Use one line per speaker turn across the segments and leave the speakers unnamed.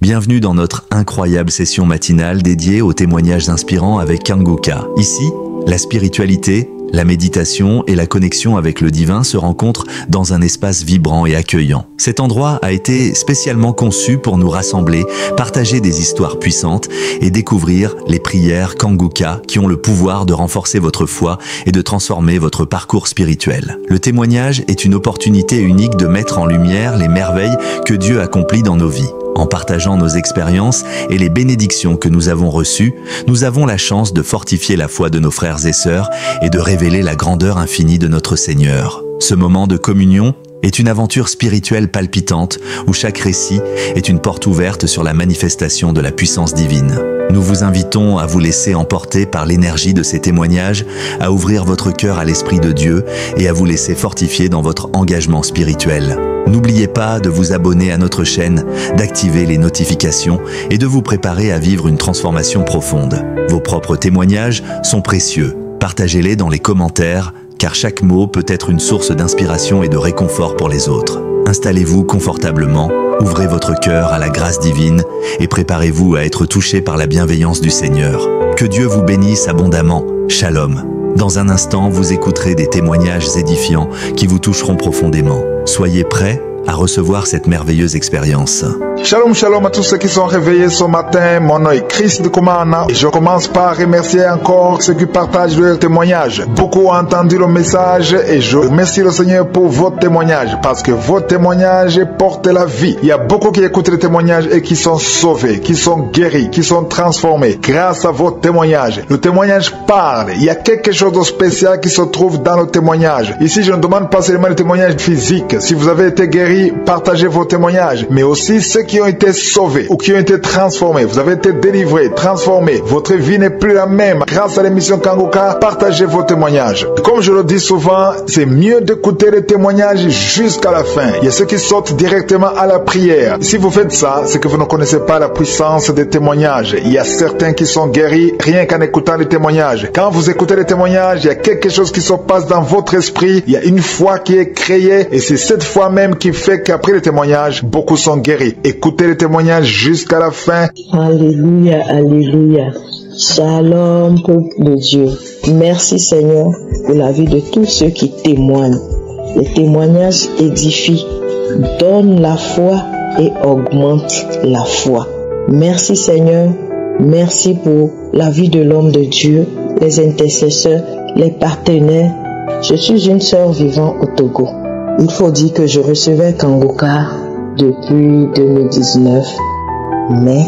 Bienvenue dans notre incroyable session matinale dédiée aux témoignages inspirants avec Kangoka. Ici, la spiritualité, la méditation et la connexion avec le divin se rencontrent dans un espace vibrant et accueillant. Cet endroit a été spécialement conçu pour nous rassembler, partager des histoires puissantes et découvrir les prières Kangoka qui ont le pouvoir de renforcer votre foi et de transformer votre parcours spirituel. Le témoignage est une opportunité unique de mettre en lumière les merveilles que Dieu accomplit dans nos vies. En partageant nos expériences et les bénédictions que nous avons reçues, nous avons la chance de fortifier la foi de nos frères et sœurs et de révéler la grandeur infinie de notre Seigneur. Ce moment de communion est une aventure spirituelle palpitante où chaque récit est une porte ouverte sur la manifestation de la puissance divine. Nous vous invitons à vous laisser emporter par l'énergie de ces témoignages, à ouvrir votre cœur à l'Esprit de Dieu et à vous laisser fortifier dans votre engagement spirituel. N'oubliez pas de vous abonner à notre chaîne, d'activer les notifications et de vous préparer à vivre une transformation profonde. Vos propres témoignages sont précieux. Partagez-les dans les commentaires, car chaque mot peut être une source d'inspiration et de réconfort pour les autres. Installez-vous confortablement, ouvrez votre cœur à la grâce divine et préparez-vous à être touché par la bienveillance du Seigneur. Que Dieu vous bénisse abondamment. Shalom. Dans un instant, vous écouterez des témoignages édifiants qui vous toucheront profondément. Soyez prêts à recevoir cette merveilleuse expérience.
Shalom, shalom à tous ceux qui sont réveillés ce matin. Mon nom est Chris de Kumana et je commence par remercier encore ceux qui partagent leur témoignage. Beaucoup ont entendu le message et je remercie le Seigneur pour votre témoignage parce que votre témoignage porte la vie. Il y a beaucoup qui écoutent les témoignages et qui sont sauvés, qui sont guéris, qui sont transformés grâce à votre témoignage. Le témoignage parle. Il y a quelque chose de spécial qui se trouve dans le témoignage. Ici, je ne demande pas seulement le témoignage physique. Si vous avez été guéri, partagez vos témoignages, mais aussi ceux qui ont été sauvés ou qui ont été transformés. Vous avez été délivrés, transformés. Votre vie n'est plus la même. Grâce à l'émission Kangoka, partagez vos témoignages. Comme je le dis souvent, c'est mieux d'écouter les témoignages jusqu'à la fin. Il y a ceux qui sautent directement à la prière. Si vous faites ça, c'est que vous ne connaissez pas la puissance des témoignages. Il y a certains qui sont guéris rien qu'en écoutant les témoignages. Quand vous écoutez les témoignages, il y a quelque chose qui se passe dans votre esprit. Il y a une foi qui est créée et c'est cette foi même qui fait qu'après les témoignages, beaucoup sont guéris. Écoutez les témoignages jusqu'à la fin.
Alléluia, alléluia. Shalom, peuple de Dieu. Merci Seigneur pour la vie de tous ceux qui témoignent. Les témoignages édifient, donnent la foi et augmentent la foi. Merci Seigneur. Merci pour la vie de l'homme de Dieu, les intercesseurs, les partenaires. Je suis une sœur vivant au Togo. Il faut dire que je recevais Kangoka depuis 2019, mais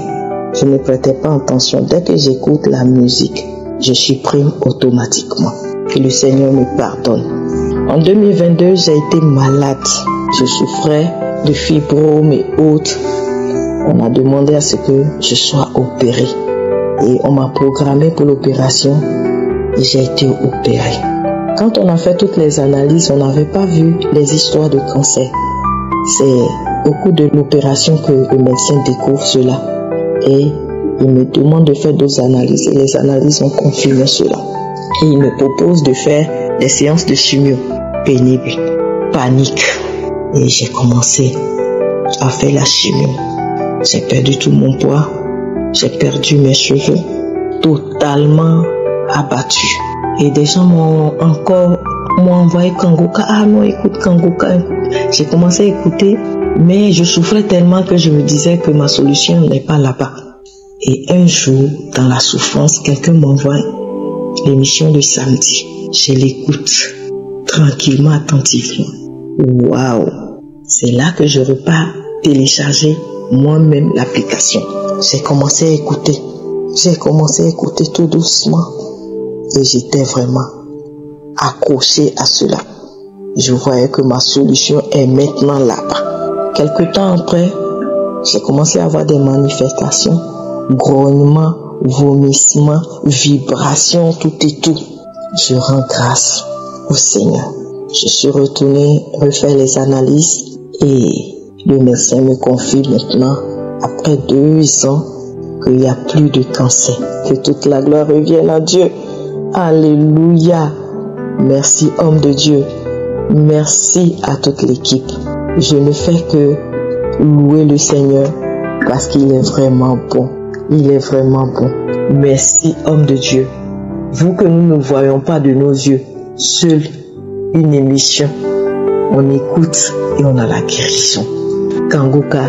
je ne prêtais pas attention. Dès que j'écoute la musique, je supprime automatiquement. Que le Seigneur me pardonne. En 2022, j'ai été malade. Je souffrais de fibrome et autres. On a demandé à ce que je sois opérée. Et on m'a programmé pour l'opération et j'ai été opérée. Quand on a fait toutes les analyses, on n'avait pas vu les histoires de cancer. C'est au cours de l'opération que le médecin découvre cela. Et il me demande de faire d'autres analyses. Et les analyses ont confirmé cela. Et il me propose de faire des séances de chimio pénibles. Panique. Et j'ai commencé à faire la chimio. J'ai perdu tout mon poids. J'ai perdu mes cheveux. Totalement abattu. Et des gens m'ont envoyé Kangoka. Ah non, écoute Kangoka. J'ai commencé à écouter, mais je souffrais tellement que je me disais que ma solution n'est pas là-bas. Et un jour, dans la souffrance, quelqu'un m'envoie l'émission de samedi. Je l'écoute tranquillement, attentivement. Waouh! C'est là que je repars télécharger moi-même l'application. J'ai commencé à écouter. J'ai commencé à écouter tout doucement. Et j'étais vraiment accroché à cela. Je voyais que ma solution est maintenant là-bas. Quelque temps après, j'ai commencé à avoir des manifestations, grognements, vomissements, vibrations, tout et tout. Je rends grâce au Seigneur. Je suis retourné refaire les analyses et le médecin me confie maintenant, après 2 ans, qu'il n'y a plus de cancer. Que toute la gloire revienne à Dieu. Alléluia. Merci homme de Dieu. Merci à toute l'équipe. Je ne fais que louer le Seigneur parce qu'il est vraiment bon. Il est vraiment bon. Merci, homme de Dieu. Vous que nous ne voyons pas de nos yeux, seule une émission, on écoute et on a la guérison. Kanguka,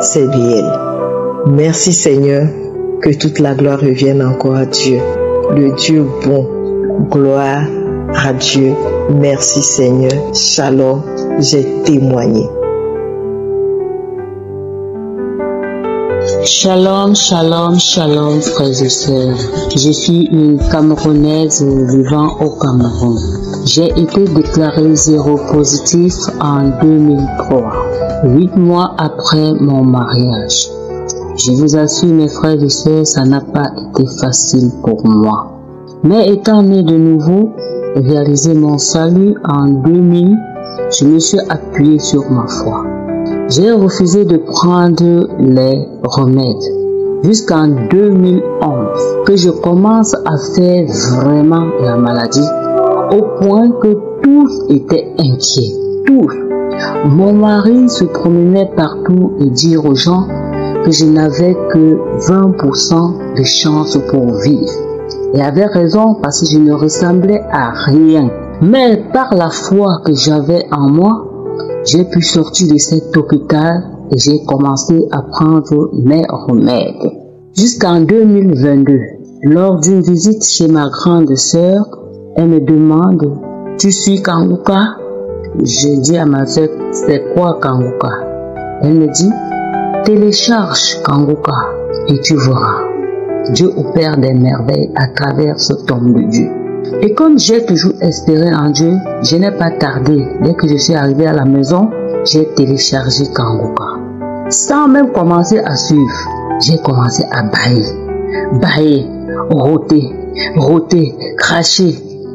c'est réel. Merci Seigneur, que toute la gloire revienne encore à Dieu. Le Dieu bon, gloire à Dieu. Merci Seigneur. Shalom, j'ai témoigné.
Shalom, shalom, shalom, frères et sœurs. Je suis une Camerounaise vivant au Cameroun. J'ai été déclarée séropositif en 2003, 8 mois après mon mariage. Je vous assure, mes frères et sœurs, ça n'a pas été facile pour moi. Mais étant né de nouveau, réalisé mon salut en 2000, je me suis appuyé sur ma foi. J'ai refusé de prendre les remèdes jusqu'en 2011 que je commence à faire vraiment la maladie au point que tous étaient inquiets. Tous. Mon mari se promenait partout et disait aux gens que je n'avais que 20% de chance pour vivre. Il avait raison parce que je ne ressemblais à rien. Mais par la foi que j'avais en moi, j'ai pu sortir de cet hôpital et j'ai commencé à prendre mes remèdes. Jusqu'en 2022, lors d'une visite chez ma grande sœur, elle me demande « Tu suis Kanguka ?» Je dis à ma sœur « C'est quoi Kanguka ?» Elle me dit « Télécharge Kanguka et tu verras. Dieu opère des merveilles à travers cet homme de Dieu. » Et comme j'ai toujours espéré en Dieu, je n'ai pas tardé. Dès que je suis arrivé à la maison, j'ai téléchargé Kanguka. Sans même commencer à suivre, j'ai commencé à bailler, rôter, cracher.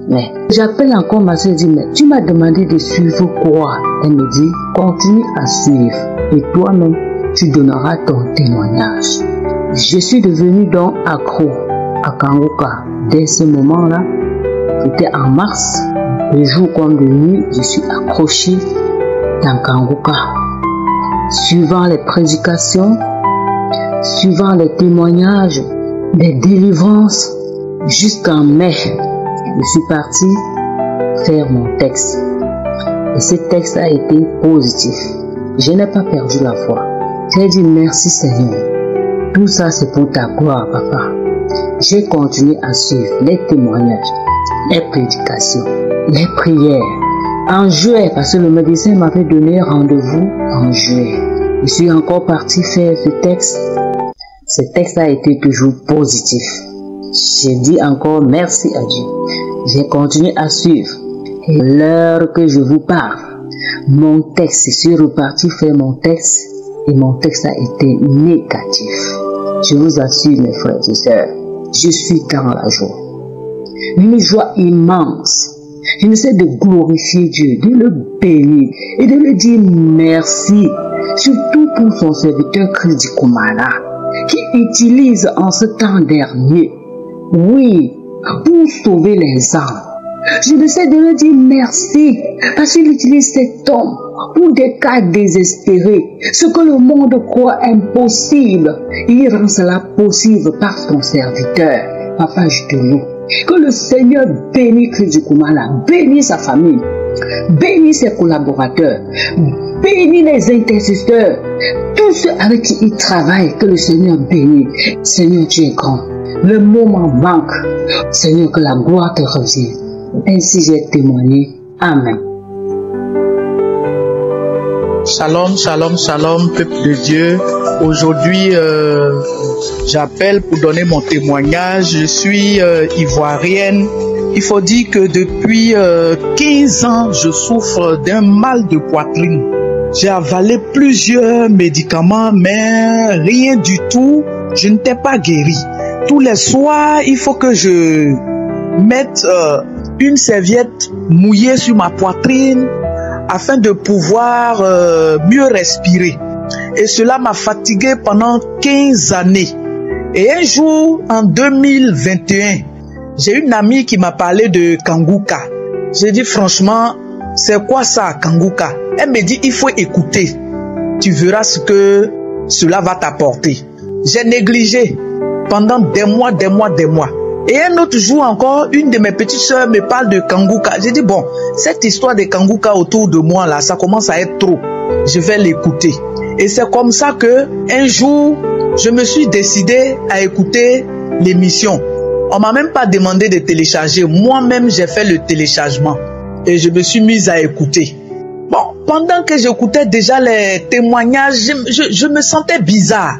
Mais j'appelle encore ma soeur et dis, mais tu m'as demandé de suivre quoi? Elle me dit, continue à suivre et toi-même, tu donneras ton témoignage. Je suis devenu donc accro à Kanguka. Dès ce moment-là, c'était en mars, de jour comme de nuit, je suis accroché dans Kanguka. Suivant les prédications, suivant les témoignages, les délivrances, jusqu'en mai, je suis parti faire mon texte. Et ce texte a été positif. Je n'ai pas perdu la foi. J'ai dit merci Seigneur. Tout ça c'est pour ta gloire, papa. J'ai continué à suivre les témoignages, les prédications, les prières. En juillet, parce que le médecin m'avait donné rendez-vous en juillet. Je suis encore parti faire ce texte. Ce texte a été toujours positif. J'ai dit encore merci à Dieu. J'ai continué à suivre. Et l'heure que je vous parle, mon texte, je suis reparti faire mon texte et mon texte a été négatif. Je vous assure, mes frères et sœurs, je suis dans la joie. Une joie immense. Je ne sais de glorifier Dieu, de le bénir et de lui dire merci, surtout pour son serviteur Christ Kumana, qui utilise en ce temps dernier, oui, pour sauver les âmes. Je ne sais de lui dire merci, parce qu'il utilise cet homme pour des cas désespérés. Ce que le monde croit impossible, il rend cela possible par son serviteur. Papa, je te loue. Que le Seigneur bénisse Christ Kumala, bénisse sa famille, bénisse ses collaborateurs, bénisse les intercesseurs, tous ceux avec qui il travaille, que le Seigneur bénisse. Seigneur, tu es grand. Le moment manque. Seigneur, que la gloire te revienne. Ainsi j'ai témoigné. Amen.
Shalom, shalom, shalom, peuple de Dieu. Aujourd'hui, j'appelle pour donner mon témoignage. Je suis ivoirienne. Il faut dire que depuis 15 ans, je souffre d'un mal de poitrine. J'ai avalé plusieurs médicaments, mais rien du tout. Je n'étais pas guéri. Tous les soirs, il faut que je mette une serviette mouillée sur ma poitrine afin de pouvoir mieux respirer. Et cela m'a fatigué pendant 15 années. Et un jour, en 2021, j'ai une amie qui m'a parlé de Kanguka. J'ai dit franchement, c'est quoi ça Kanguka? Elle me dit, il faut écouter. Tu verras ce que cela va t'apporter. J'ai négligé pendant des mois. Et un autre jour encore, une de mes petites sœurs me parle de Kanguka. J'ai dit, bon, cette histoire de Kanguka autour de moi, là, ça commence à être trop. Je vais l'écouter. Et c'est comme ça que, un jour, je me suis décidé à écouter l'émission. On m'a même pas demandé de télécharger. Moi-même, j'ai fait le téléchargement. Et je me suis mise à écouter. Bon, pendant que j'écoutais déjà les témoignages, je me sentais bizarre.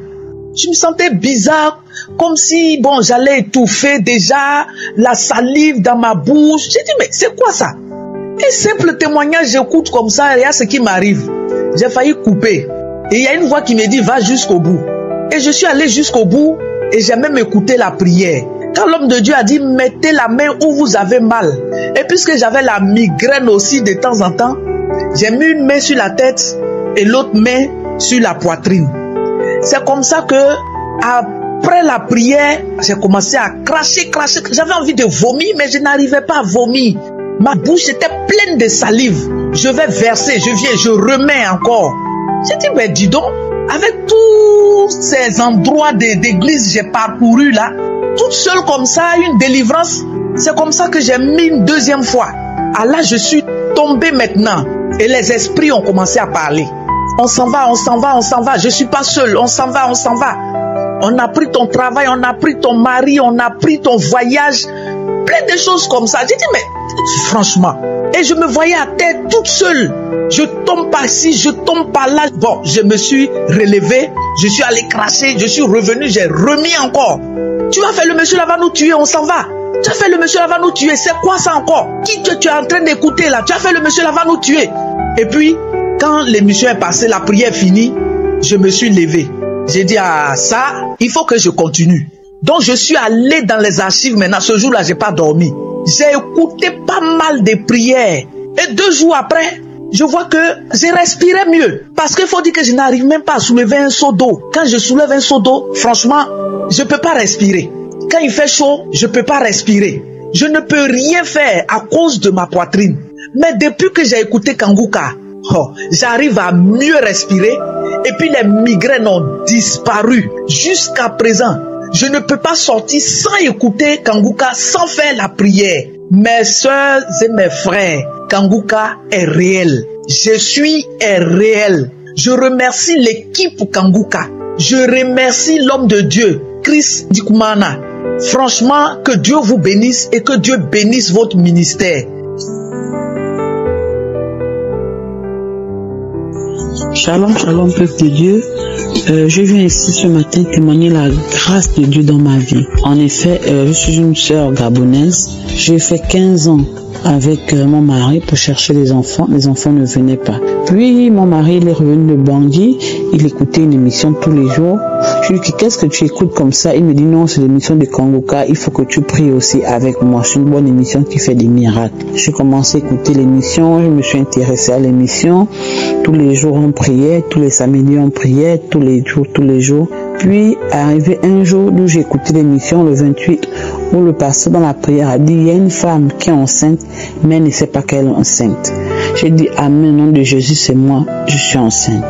Je me sentais bizarre, comme si, bon, j'allais étouffer déjà la salive dans ma bouche. J'ai dit, mais c'est quoi ça? Un simple témoignage, j'écoute comme ça, et il y a ce qui m'arrive. J'ai failli couper. Et il y a une voix qui me dit, va jusqu'au bout. Et je suis allé jusqu'au bout, et j'ai même écouté la prière. Quand l'homme de Dieu a dit, mettez la main où vous avez mal. Et puisque j'avais la migraine aussi de temps en temps, j'ai mis une main sur la tête et l'autre main sur la poitrine. C'est comme ça que, après la prière, j'ai commencé à cracher. J'avais envie de vomir, mais je n'arrivais pas à vomir. Ma bouche était pleine de salive. Je vais verser, je viens, je remets encore. J'ai dit, mais dis donc, avec tous ces endroits d'église que j'ai parcouru là, toute seule comme ça, une délivrance, c'est comme ça que j'ai mis une deuxième fois. Ah là, je suis tombée maintenant. Et les esprits ont commencé à parler. On s'en va. Je suis pas seule. On s'en va. On a pris ton travail, on a pris ton mari, on a pris ton voyage. Plein de choses comme ça. J'ai dit, mais franchement. Et je me voyais à terre toute seule. Je tombe par ci, je tombe par là. Bon, je me suis relevée. Je suis allé cracher. Je suis revenu. J'ai remis encore. Tu vas faire le monsieur là va nous tuer. On s'en va. Tu as fait le monsieur là va nous tuer. C'est quoi ça encore? Qui que tu es en train d'écouter là? Tu as fait le monsieur là va nous tuer. Et puis, quand l'émission est passée, la prière est finie, je me suis levé. J'ai dit, ah ça, il faut que je continue. Donc je suis allé dans les archives maintenant. Ce jour-là, j'ai pas dormi. J'ai écouté pas mal de prières. Et 2 jours après, je vois que je respirais mieux. Parce qu'il faut dire que je n'arrive même pas à soulever un seau d'eau. Quand je soulève un seau d'eau, franchement, je peux pas respirer. Quand il fait chaud, je peux pas respirer. Je ne peux rien faire à cause de ma poitrine. Mais depuis que j'ai écouté Kanguka, j'arrive à mieux respirer et puis les migraines ont disparu. Jusqu'à présent, je ne peux pas sortir sans écouter Kanguka, sans faire la prière. Mes soeurs et mes frères, Kanguka est réel. Je est réel. Je remercie l'équipe Kanguka. Je remercie l'homme de Dieu, Chris Ndikumana. Franchement, que Dieu vous bénisse et que Dieu bénisse votre ministère.
Shalom, peuple de Dieu. Je viens ici ce matin témoigner la grâce de Dieu dans ma vie. En effet, je suis une sœur gabonaise. J'ai fait 15 ans avec mon mari pour chercher les enfants. Les enfants ne venaient pas. Puis mon mari il est revenu de Bangui. Il écoutait une émission tous les jours. Je lui dis, qu'est-ce que tu écoutes comme ça? Il me dit, non, c'est l'émission de Kanguka. Il faut que tu pries aussi avec moi. C'est une bonne émission qui fait des miracles. J'ai commencé à écouter l'émission. Je me suis intéressée à l'émission. Tous les jours, on priait. Tous les samedis, on priait. Tous les jours. Puis, arrivé un jour où j'ai écouté l'émission, le 28, où le pasteur dans la prière a dit, il y a une femme qui est enceinte, mais elle ne sait pas qu'elle est enceinte. J'ai dit, amen, au nom de Jésus, c'est moi, je suis enceinte.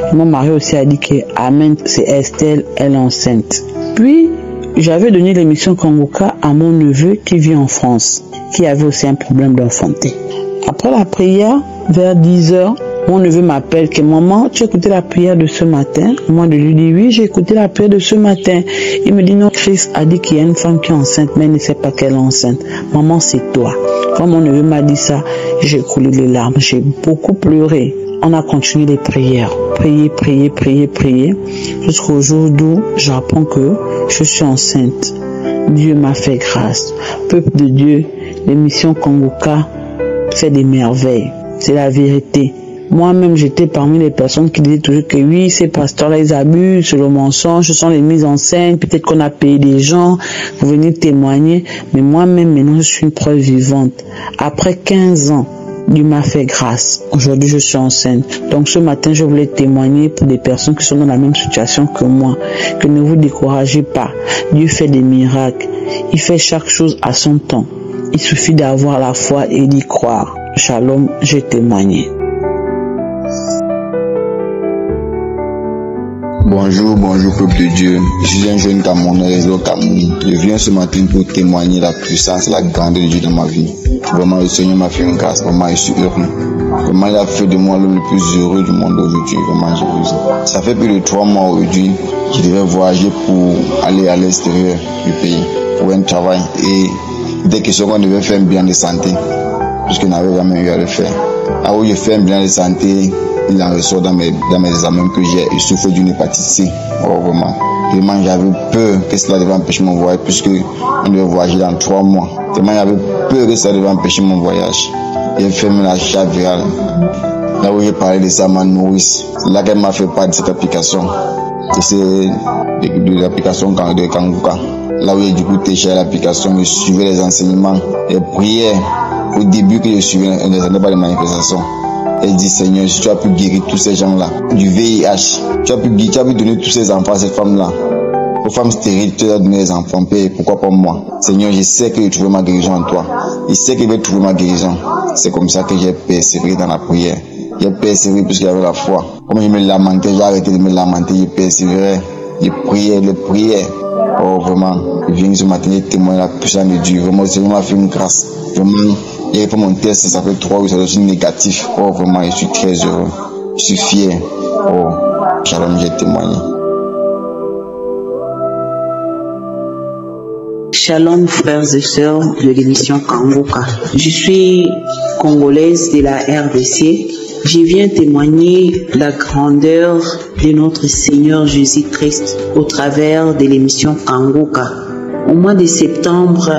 Et mon mari aussi a dit que, amen, c'est Estelle, elle est enceinte. Puis, j'avais donné l'émission Kanguka à mon neveu qui vit en France, qui avait aussi un problème d'enfanter. Après la prière, vers 10h, mon neveu m'appelle que maman, tu as écouté la prière de ce matin? Moi, je lui dis oui, j'ai écouté la prière de ce matin. Il me dit non, Christ a dit qu'il y a une femme qui est enceinte, mais elle ne sait pas qu'elle est enceinte. Maman, c'est toi. Quand mon neveu m'a dit ça, j'ai coulé les larmes, j'ai beaucoup pleuré. On a continué les prières. Prier. Jusqu'au jour d'où j'apprends que je suis enceinte. Dieu m'a fait grâce. Peuple de Dieu, l'émission Kanguka fait des merveilles. C'est la vérité. Moi-même, j'étais parmi les personnes qui disaient toujours que oui, ces pasteurs-là, ils abusent, c'est le mensonge, ce sont les mises en scène, peut-être qu'on a payé des gens pour venir témoigner. Mais moi-même, maintenant, je suis une preuve vivante. Après 15 ans, Dieu m'a fait grâce. Aujourd'hui, je suis enceinte. Donc, ce matin, je voulais témoigner pour des personnes qui sont dans la même situation que moi. Que ne vous découragez pas. Dieu fait des miracles. Il fait chaque chose à son temps. Il suffit d'avoir la foi et d'y croire. Shalom, j'ai témoigné.
Bonjour peuple de Dieu. Je suis un jeune Camerounais résident au Cameroun. Je viens ce matin pour témoigner la puissance et la grandeur de Dieu dans ma vie. Vraiment, le Seigneur m'a fait une grâce. Vraiment, je suis heureux. Vraiment, il a fait de moi l'homme le plus heureux du monde aujourd'hui. Vraiment, je vous dis. Ça fait plus de 3 mois aujourd'hui. Je devais voyager pour aller à l'extérieur du pays pour un travail. Et des questions qu'on devait faire un bilan de santé, puisque je n'avais jamais eu à le faire. Alors, je fais un bilan de santé. Il en ressort dans mes examens que je souffre d'une hépatite C. Oh, vraiment, j'avais peur que cela devait empêcher mon voyage, puisque on devait voyager dans 3 mois. Vraiment, j'avais peur que ça devait empêcher mon voyage. J'ai fait la charge virale. Là où j'ai parlé de ça à ma nourrice, c'est là qu'elle m'a fait part de cette application. C'est de l'application de Kanguka. Là où j'ai du coup téléchargé l'application, je suivais les enseignements et priais. Au début que je suivais, je ne sentais pas les manifestations. Elle dit, Seigneur, si tu as pu guérir tous ces gens-là du VIH, tu as pu donner tous ces enfants à ces femmes-là, aux femmes stériles, tu as donné les enfants, Père, pourquoi pas moi? Seigneur, je sais que je trouve ma guérison en toi. Je sais que je vais trouver ma guérison. C'est comme ça que j'ai persévéré dans la prière. J'ai persévéré parce qu'il y avait la foi. Comme je me lamentais, j'ai arrêté de me lamenter, j'ai persévéré. Je priais. Oh, vraiment, je viens ce matin témoigner la puissance de Dieu. Vraiment, le Seigneur m'a fait une grâce. Vraiment, j'ai fait mon test, ça fait 3 jours, ça doit être négatif. Oh, vraiment, je suis très heureux. Je suis fier. Oh, shalom, j'ai témoigné.
Shalom, frères et sœurs de l'émission Kanguka. Je suis congolaise de la RDC. Je viens témoigner la grandeur de notre Seigneur Jésus-Christ au travers de l'émission Kanguka. Au mois de septembre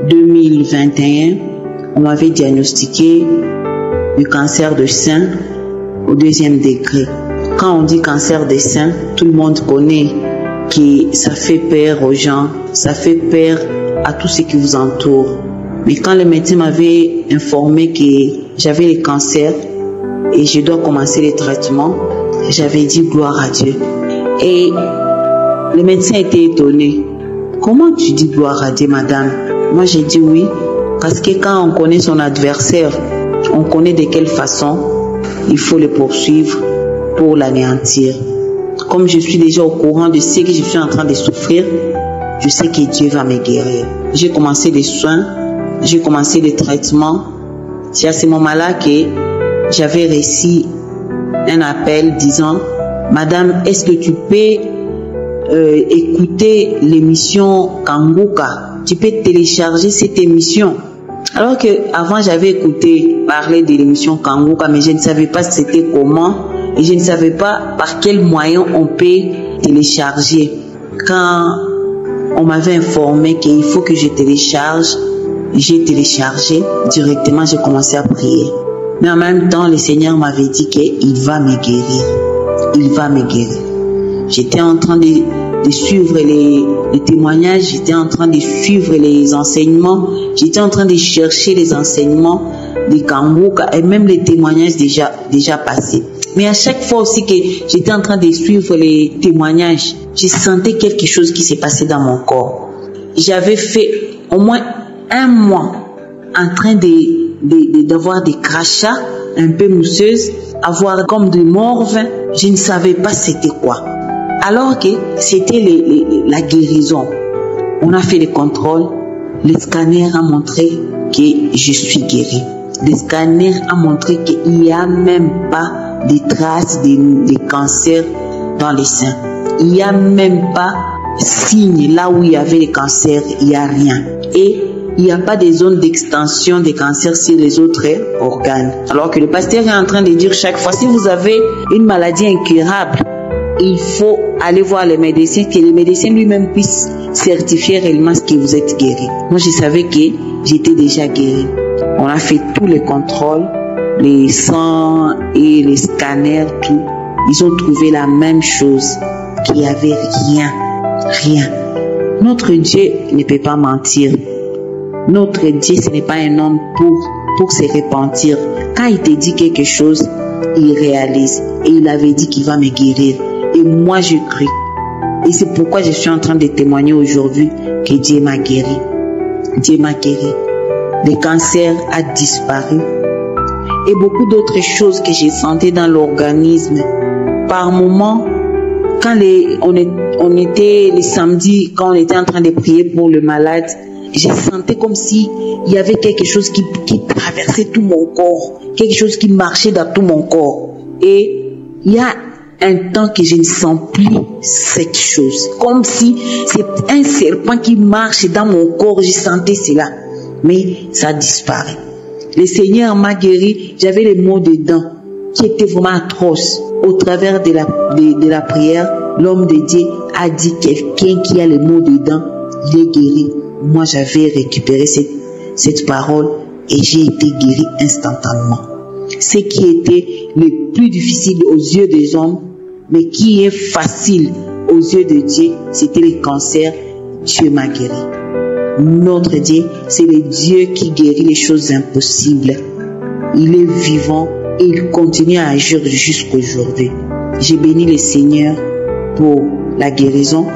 2021, on m'avait diagnostiqué le cancer de sein au 2e degré. Quand on dit cancer des seins, tout le monde connaît que ça fait peur aux gens, ça fait peur à tous ceux qui vous entourent. Mais quand le médecin m'avait informé que j'avais le cancer et je dois commencer les traitements, j'avais dit gloire à Dieu. Et le médecin était étonné. Comment tu dis gloire à Dieu, madame? Moi j'ai dit oui, parce que quand on connaît son adversaire, on connaît de quelle façon il faut le poursuivre pour l'anéantir. Comme je suis déjà au courant de ce que je suis en train de souffrir, je sais que Dieu va me guérir. J'ai commencé les soins, j'ai commencé les traitements. C'est à ce moment-là que j'avais reçu un appel disant « Madame, est-ce que tu peux écouter l'émission Kanguka? Tu peux télécharger cette émission ?» Alors que avant j'avais écouté parler de l'émission Kanguka, mais je ne savais pas c'était comment et je ne savais pas par quel moyen on peut télécharger. Quand on m'avait informé qu'il faut que je télécharge, j'ai téléchargé directement, j'ai commencé à prier. Mais en même temps, le Seigneur m'avait dit qu'il va me guérir. Il va me guérir. J'étais en train de suivre les témoignages, j'étais en train de suivre les enseignements, j'étais en train de chercher les enseignements des Kanguka et même les témoignages déjà passés. Mais à chaque fois aussi que j'étais en train de suivre les témoignages, je sentais quelque chose qui s'est passé dans mon corps. J'avais fait au moins 1 mois en train d'avoir des crachats un peu mousseuses, avoir comme des morves, je ne savais pas c'était quoi. Alors que c'était la guérison. On a fait les contrôles, le scanner a montré que je suis guérie. Le scanner a montré qu'il n'y a même pas de traces de cancer dans les seins. Il n'y a même pas signe là où il y avait le cancer, il n'y a rien. Et il n'y a pas de zone d'extension des cancers sur les autres organes. Alors que le pasteur est en train de dire chaque fois, si vous avez une maladie incurable, il faut aller voir les médecins, que les médecins lui-même puissent certifier réellement ce que vous êtes guéri. Moi, je savais que j'étais déjà guéri. On a fait tous les contrôles, les sangs et les scanners, tout. Ils ont trouvé la même chose, qu'il n'y avait rien. Notre Dieu ne peut pas mentir. Notre Dieu, ce n'est pas un homme pour se repentir. Quand il te dit quelque chose, il réalise. Et il avait dit qu'il va me guérir. Et moi, je crie. Et c'est pourquoi je suis en train de témoigner aujourd'hui que Dieu m'a guéri. Dieu m'a guéri. Le cancer a disparu. Et beaucoup d'autres choses que j'ai sentées dans l'organisme. Par moments, quand on était les samedis, quand on était en train de prier pour le malade, je sentais comme si il y avait quelque chose qui traversait tout mon corps, quelque chose qui marchait dans tout mon corps. Et il y a un temps que je ne sens plus cette chose, comme si c'est un serpent qui marche dans mon corps. Je sentais cela, mais ça disparaît. Le Seigneur m'a guéri. J'avais les maux de dents qui étaient vraiment atroces. Au travers de la prière, l'homme de Dieu a dit quelqu'un qui a les maux de dents, il est guéri. Moi, j'avais récupéré cette parole et j'ai été guéri instantanément. Ce qui était le plus difficile aux yeux des hommes, mais qui est facile aux yeux de Dieu, c'était le cancer. Dieu m'a guéri. Notre Dieu, c'est le Dieu qui guérit les choses impossibles. Il est vivant et il continue à agir jusqu'aujourd'hui. J'ai béni le Seigneur pour la guérison.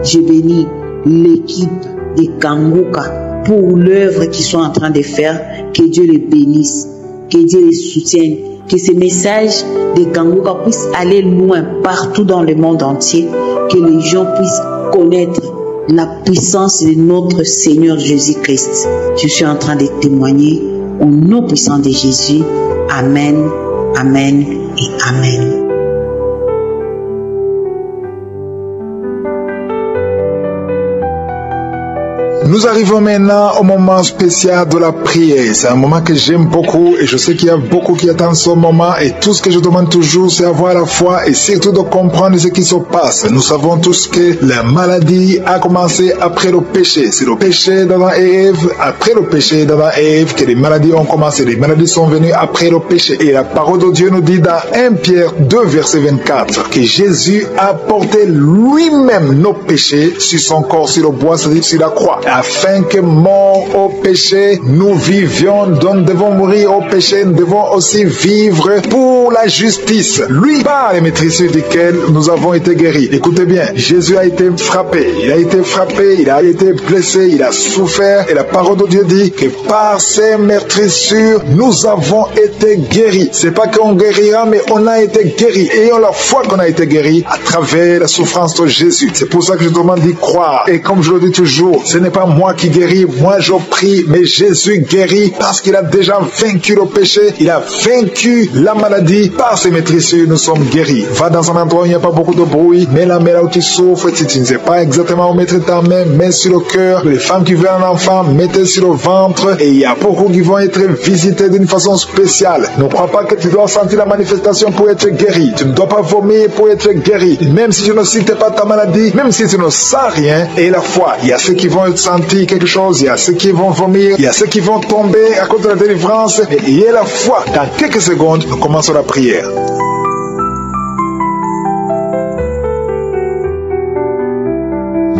J'ai béni l'équipe de Kanguka pour l'œuvre qu'ils sont en train de faire. Que Dieu les bénisse, que Dieu les soutienne, que ce message de Kanguka puisse aller loin partout dans le monde entier, que les gens puissent connaître la puissance de notre Seigneur Jésus-Christ. Je suis en train de témoigner au nom puissant de Jésus. Amen, amen et amen.
Nous arrivons maintenant au moment spécial de la prière. C'est un moment que j'aime beaucoup et je sais qu'il y a beaucoup qui attendent ce moment et tout ce que je demande toujours, c'est avoir la foi et surtout de comprendre ce qui se passe. Nous savons tous que la maladie a commencé après le péché. C'est le péché d'Adam et Ève, après le péché d'Adam et Ève que les maladies ont commencé. Les maladies sont venues après le péché. Et la parole de Dieu nous dit dans 1 Pierre 2, verset 24, que Jésus a porté lui-même nos péchés sur son corps, sur le bois, c'est-à-dire sur la croix. Afin que mort au péché, nous vivions, donc nous devons mourir au péché, nous devons aussi vivre pour la justice. Lui, par les maîtrisures duquel nous avons été guéris. Écoutez bien, Jésus a été frappé, il a été blessé, il a souffert, et la parole de Dieu dit que par ses maîtrisures, nous avons été guéris. C'est pas qu'on guérira, mais on a été guéris. Et on la foi qu'on a été guéris à travers la souffrance de Jésus. C'est pour ça que je demande d'y croire. Et comme je le dis toujours, ce n'est pas moi qui guéris, moi je prie, mais Jésus guérit parce qu'il a déjà vaincu le péché, il a vaincu la maladie. Par ses maîtrisures, nous sommes guéris. Va dans un endroit où il n'y a pas beaucoup de bruit, mets la main là où tu souffres, si tu ne sais pas exactement où mettre ta main, mets sur le cœur. Les femmes qui veulent un enfant, mettez sur le ventre, et il y a beaucoup qui vont être visités d'une façon spéciale. Ne crois pas que tu dois sentir la manifestation pour être guéri. Tu ne dois pas vomir pour être guéri. Même si tu ne cites pas ta maladie, même si tu ne sens rien, et la foi, il y a ceux qui vont sentir quelque chose, il y a ceux qui vont vomir, il y a ceux qui vont tomber à cause de la délivrance, mais il y a la foi. Dans quelques secondes, nous commençons la prière.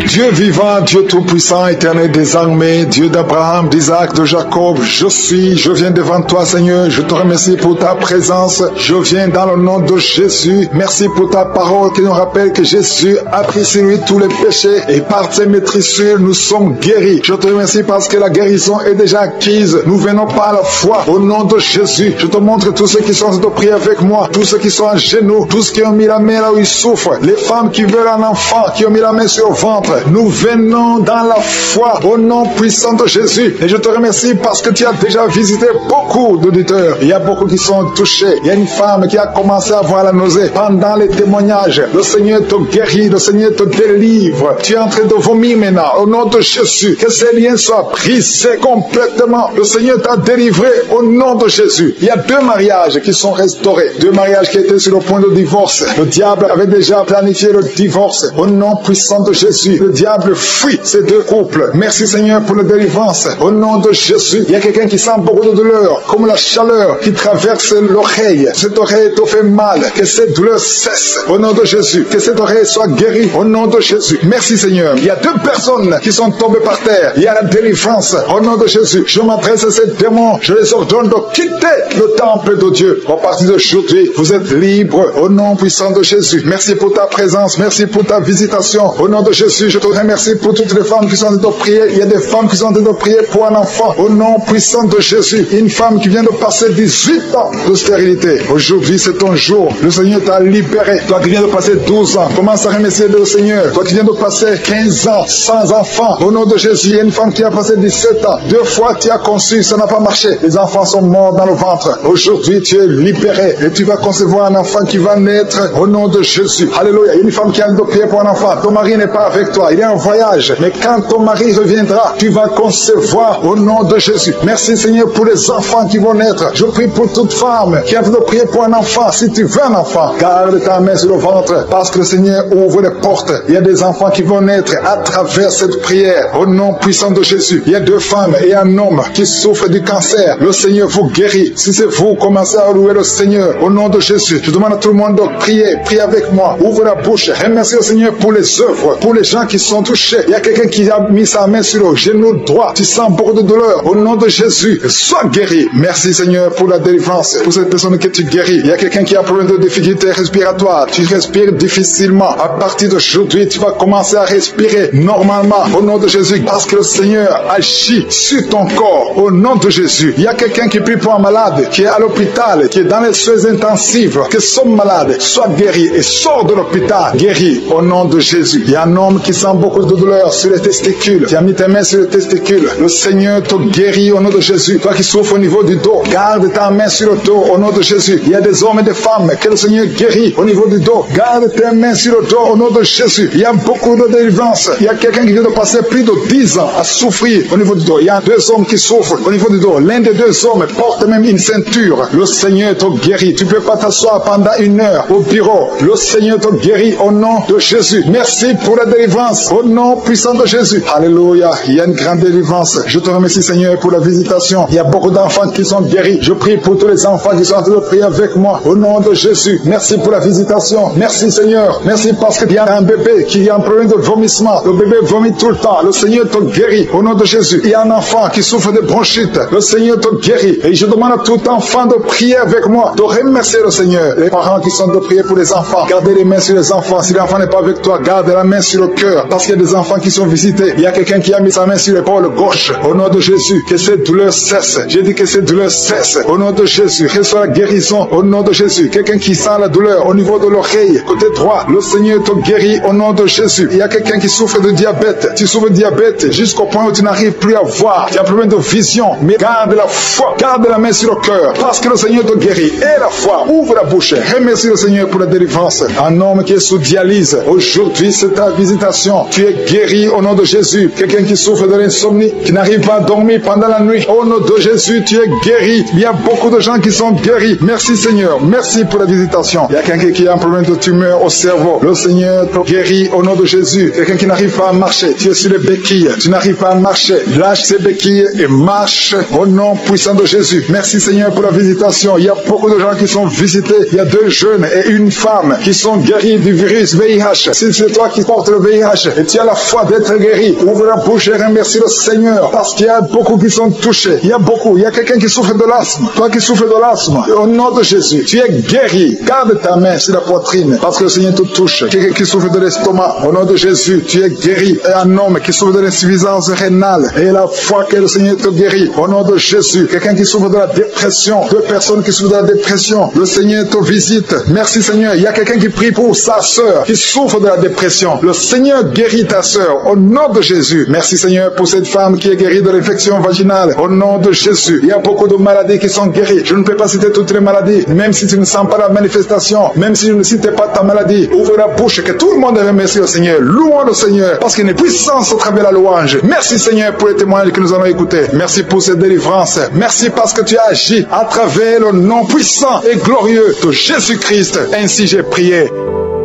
Dieu vivant, Dieu tout-puissant, éternel des armées, Dieu d'Abraham, d'Isaac, de Jacob, je viens devant toi, Seigneur, je te remercie pour ta présence, je viens dans le nom de Jésus, merci pour ta parole qui nous rappelle que Jésus a pris sur lui tous les péchés et par ses maîtrisures, nous sommes guéris. Je te remercie parce que la guérison est déjà acquise, nous venons par la foi, au nom de Jésus, je te montre tous ceux qui sont de prier avec moi, tous ceux qui sont à genoux, tous qui ont mis la main là où ils souffrent, les femmes qui veulent un enfant, qui ont mis la main sur le ventre. Nous venons dans la foi au nom puissant de Jésus. Et je te remercie parce que tu as déjà visité beaucoup d'auditeurs. Il y a beaucoup qui sont touchés. Il y a une femme qui a commencé à avoir la nausée. Pendant les témoignages, le Seigneur te guérit, le Seigneur te délivre. Tu es en train de vomir maintenant. Au nom de Jésus, que ces liens soient brisés complètement. Le Seigneur t'a délivré au nom de Jésus. Il y a 2 mariages qui sont restaurés. 2 mariages qui étaient sur le point de divorce. Le diable avait déjà planifié le divorce. Au nom puissant de Jésus, le diable fuit ces 2 couples. Merci Seigneur pour la délivrance. Au nom de Jésus, il y a quelqu'un qui sent beaucoup de douleur, comme la chaleur qui traverse l'oreille. Cette oreille te fait mal. Que cette douleur cesse. Au nom de Jésus, que cette oreille soit guérie. Au nom de Jésus. Merci Seigneur. Il y a 2 personnes qui sont tombées par terre. Il y a la délivrance. Au nom de Jésus, je m'adresse à ces démons. Je les ordonne de quitter le temple de Dieu. À partir d'aujourd'hui, vous êtes libres. Au nom puissant de Jésus. Merci pour ta présence. Merci pour ta visitation. Au nom de Jésus, Je te remercie pour toutes les femmes qui sont en train de prier. Il y a des femmes qui sont en train de prier pour un enfant. Au nom puissant de Jésus. Une femme qui vient de passer 18 ans de stérilité. Aujourd'hui, c'est ton jour. Le Seigneur t'a libéré. Toi qui viens de passer 12 ans, commence à remercier le Seigneur. Toi qui viens de passer 15 ans sans enfant. Au nom de Jésus, il y a une femme qui a passé 17 ans. 2 fois tu as conçu, ça n'a pas marché. Les enfants sont morts dans le ventre. Aujourd'hui, tu es libéré et tu vas concevoir un enfant qui va naître au nom de Jésus. Alléluia. Il y a une femme qui a de prier pour un enfant. Ton mari n'est pas avec toi. Il est en voyage. Mais quand ton mari reviendra, tu vas concevoir au nom de Jésus. Merci Seigneur pour les enfants qui vont naître. Je prie pour toute femme qui a de prier pour un enfant. Si tu veux un enfant, garde ta main sur le ventre parce que le Seigneur ouvre les portes. Il y a des enfants qui vont naître à travers cette prière au nom puissant de Jésus. Il y a 2 femmes et un homme qui souffrent du cancer. Le Seigneur vous guérit. Si c'est vous, commencez à louer le Seigneur au nom de Jésus. Je demande à tout le monde de prier. Prie avec moi. Ouvre la bouche. Remercie le Seigneur pour les œuvres, pour les gens qui sont touchés. Il y a quelqu'un qui a mis sa main sur le genou droit. Tu sens beaucoup de douleur. Au nom de Jésus, sois guéri. Merci Seigneur pour la délivrance, pour cette personne que tu guéris. Il y a quelqu'un qui a un problème de difficulté respiratoire. Tu respires difficilement. À partir d'aujourd'hui, tu vas commencer à respirer normalement au nom de Jésus parce que le Seigneur agit sur ton corps au nom de Jésus. Il y a quelqu'un qui prie pour un malade qui est à l'hôpital, qui est dans les soins intensifs, que son malade soit guéri et sort de l'hôpital guéri au nom de Jésus. Il y a un homme qui sent beaucoup de douleur sur les testicules. Tu as mis tes mains sur les testicules. Le Seigneur te guérit au nom de Jésus. Toi qui souffres au niveau du dos, garde ta main sur le dos au nom de Jésus. Il y a des hommes et des femmes que le Seigneur guérit au niveau du dos. Garde tes mains sur le dos au nom de Jésus. Il y a beaucoup de délivrance. Il y a quelqu'un qui vient de passer plus de 10 ans à souffrir au niveau du dos. Il y a 2 hommes qui souffrent au niveau du dos. L'un des 2 hommes porte même une ceinture. Le Seigneur te guérit. Tu ne peux pas t'asseoir pendant 1 heure au bureau. Le Seigneur te guérit au nom de Jésus. Merci pour la délivrance au nom puissant de Jésus. Alléluia. Il y a une grande délivrance. Je te remercie Seigneur pour la visitation. Il y a beaucoup d'enfants qui sont guéris. Je prie pour tous les enfants qui sont en train de prier avec moi au nom de Jésus. Merci pour la visitation. Merci Seigneur. Merci parce qu'il y a un bébé qui a un problème de vomissement. Le bébé vomit tout le temps. Le Seigneur te guérit au nom de Jésus. Il y a un enfant qui souffre de bronchite. Le Seigneur te guérit. Et je demande à tout enfant de prier avec moi, de remercier le Seigneur. Les parents qui sont de prier pour les enfants, gardez les mains sur les enfants. Si l'enfant n'est pas avec toi, garde la main sur le cœur. Parce qu'il y a des enfants qui sont visités. Il y a quelqu'un qui a mis sa main sur l'épaule gauche. Au nom de Jésus, que cette douleur cesse. J'ai dit que cette douleur cesse. Au nom de Jésus, reçois la guérison. Au nom de Jésus, quelqu'un qui sent la douleur au niveau de l'oreille, côté droit, le Seigneur te guérit au nom de Jésus. Il y a quelqu'un qui souffre de diabète. Tu souffres de diabète jusqu'au point où tu n'arrives plus à voir. Tu as un problème de vision. Mais garde la foi. Garde la main sur le cœur. Parce que le Seigneur te guérit. Et la foi. Ouvre la bouche. Remercie le Seigneur pour la délivrance. Un homme qui est sous dialyse. Aujourd'hui, c'est ta visitation. Tu es guéri au nom de Jésus. Quelqu'un qui souffre de l'insomnie, qui n'arrive pas à dormir pendant la nuit. Au nom de Jésus, tu es guéri. Il y a beaucoup de gens qui sont guéris. Merci Seigneur. Merci pour la visitation. Il y a quelqu'un qui a un problème de tumeur au cerveau. Le Seigneur te guérit au nom de Jésus. Quelqu'un qui n'arrive pas à marcher. Tu es sur les béquilles. Tu n'arrives pas à marcher. Lâche ces béquilles et marche au nom puissant de Jésus. Merci Seigneur pour la visitation. Il y a beaucoup de gens qui sont visités. Il y a 2 jeunes et une femme qui sont guéris du virus VIH. Si c'est toi qui portes le VIH et tu as la foi d'être guéri, ouvre la bouche et remercie le Seigneur parce qu'il y a beaucoup qui sont touchés. Il y a beaucoup. Il y a quelqu'un qui souffre de l'asthme. Toi qui souffres de l'asthme, au nom de Jésus, tu es guéri. Garde ta main sur la poitrine parce que le Seigneur te touche. Quelqu'un qui souffre de l'estomac, au nom de Jésus, tu es guéri. Et un homme qui souffre de l'insuffisance rénale et la foi que le Seigneur te guérit, au nom de Jésus. Quelqu'un qui souffre de la dépression, 2 personnes qui souffrent de la dépression, le Seigneur te visite. Merci Seigneur. Il y a quelqu'un qui prie pour sa sœur qui souffre de la dépression. Le Seigneur guérit ta sœur au nom de Jésus. Merci Seigneur pour cette femme qui est guérie de l'infection vaginale au nom de Jésus. Il y a beaucoup de maladies qui sont guéries. Je ne peux pas citer toutes les maladies, même si tu ne sens pas la manifestation, même si je ne citais pas ta maladie. Ouvre la bouche, que tout le monde remercie le Seigneur. Louons le Seigneur parce qu'il y a une puissance au travers de la louange. Merci Seigneur pour les témoignages que nous allons écouter. Merci pour cette délivrance. Merci parce que tu as agi à travers le nom puissant et glorieux de Jésus-Christ. Ainsi j'ai prié.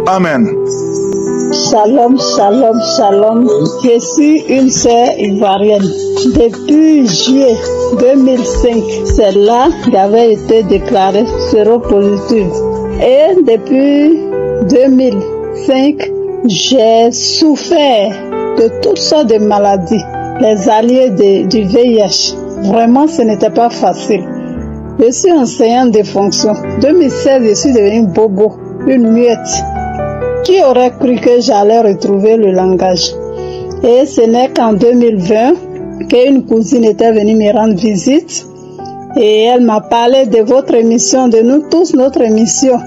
Amen.
Shalom, shalom, shalom. Je suis une sœur ivoirienne. Depuis juillet 2005, c'est là que j'avais été déclarée séropositive. Et depuis 2005, j'ai souffert de toutes sortes de maladies, les alliés du VIH. Vraiment, ce n'était pas facile. Je suis enseignante de fonction. 2016, je suis devenue bobo, une muette. Qui aurait cru que j'allais retrouver le langage? Et ce n'est qu'en 2020 qu'une cousine était venue me rendre visite. Et elle m'a parlé de votre émission, de nous tous, notre émission.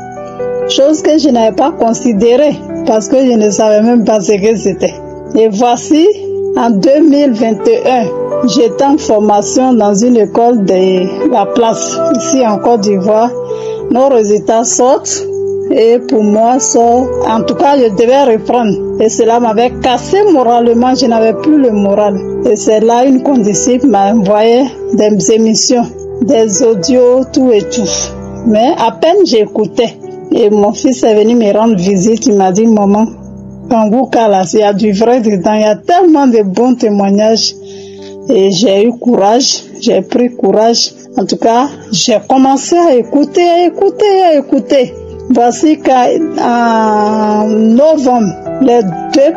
Chose que je n'avais pas considérée parce que je ne savais même pas ce que c'était. Et voici, en 2021, j'étais en formation dans une école de la place, ici en Côte d'Ivoire. Nos résultats sortent et pour moi, en tout cas, je devais reprendre. Et cela m'avait cassé moralement, je n'avais plus le moral. Et c'est là une condisciple m'a envoyé des émissions, des audios, tout et tout. Mais à peine j'écoutais. Et mon fils est venu me rendre visite, il m'a dit, maman, Kangouka là, il y a du vrai dedans, il y a tellement de bons témoignages. Et j'ai eu courage, j'ai pris courage. En tout cas, j'ai commencé à écouter. Voici qu'en novembre, les 2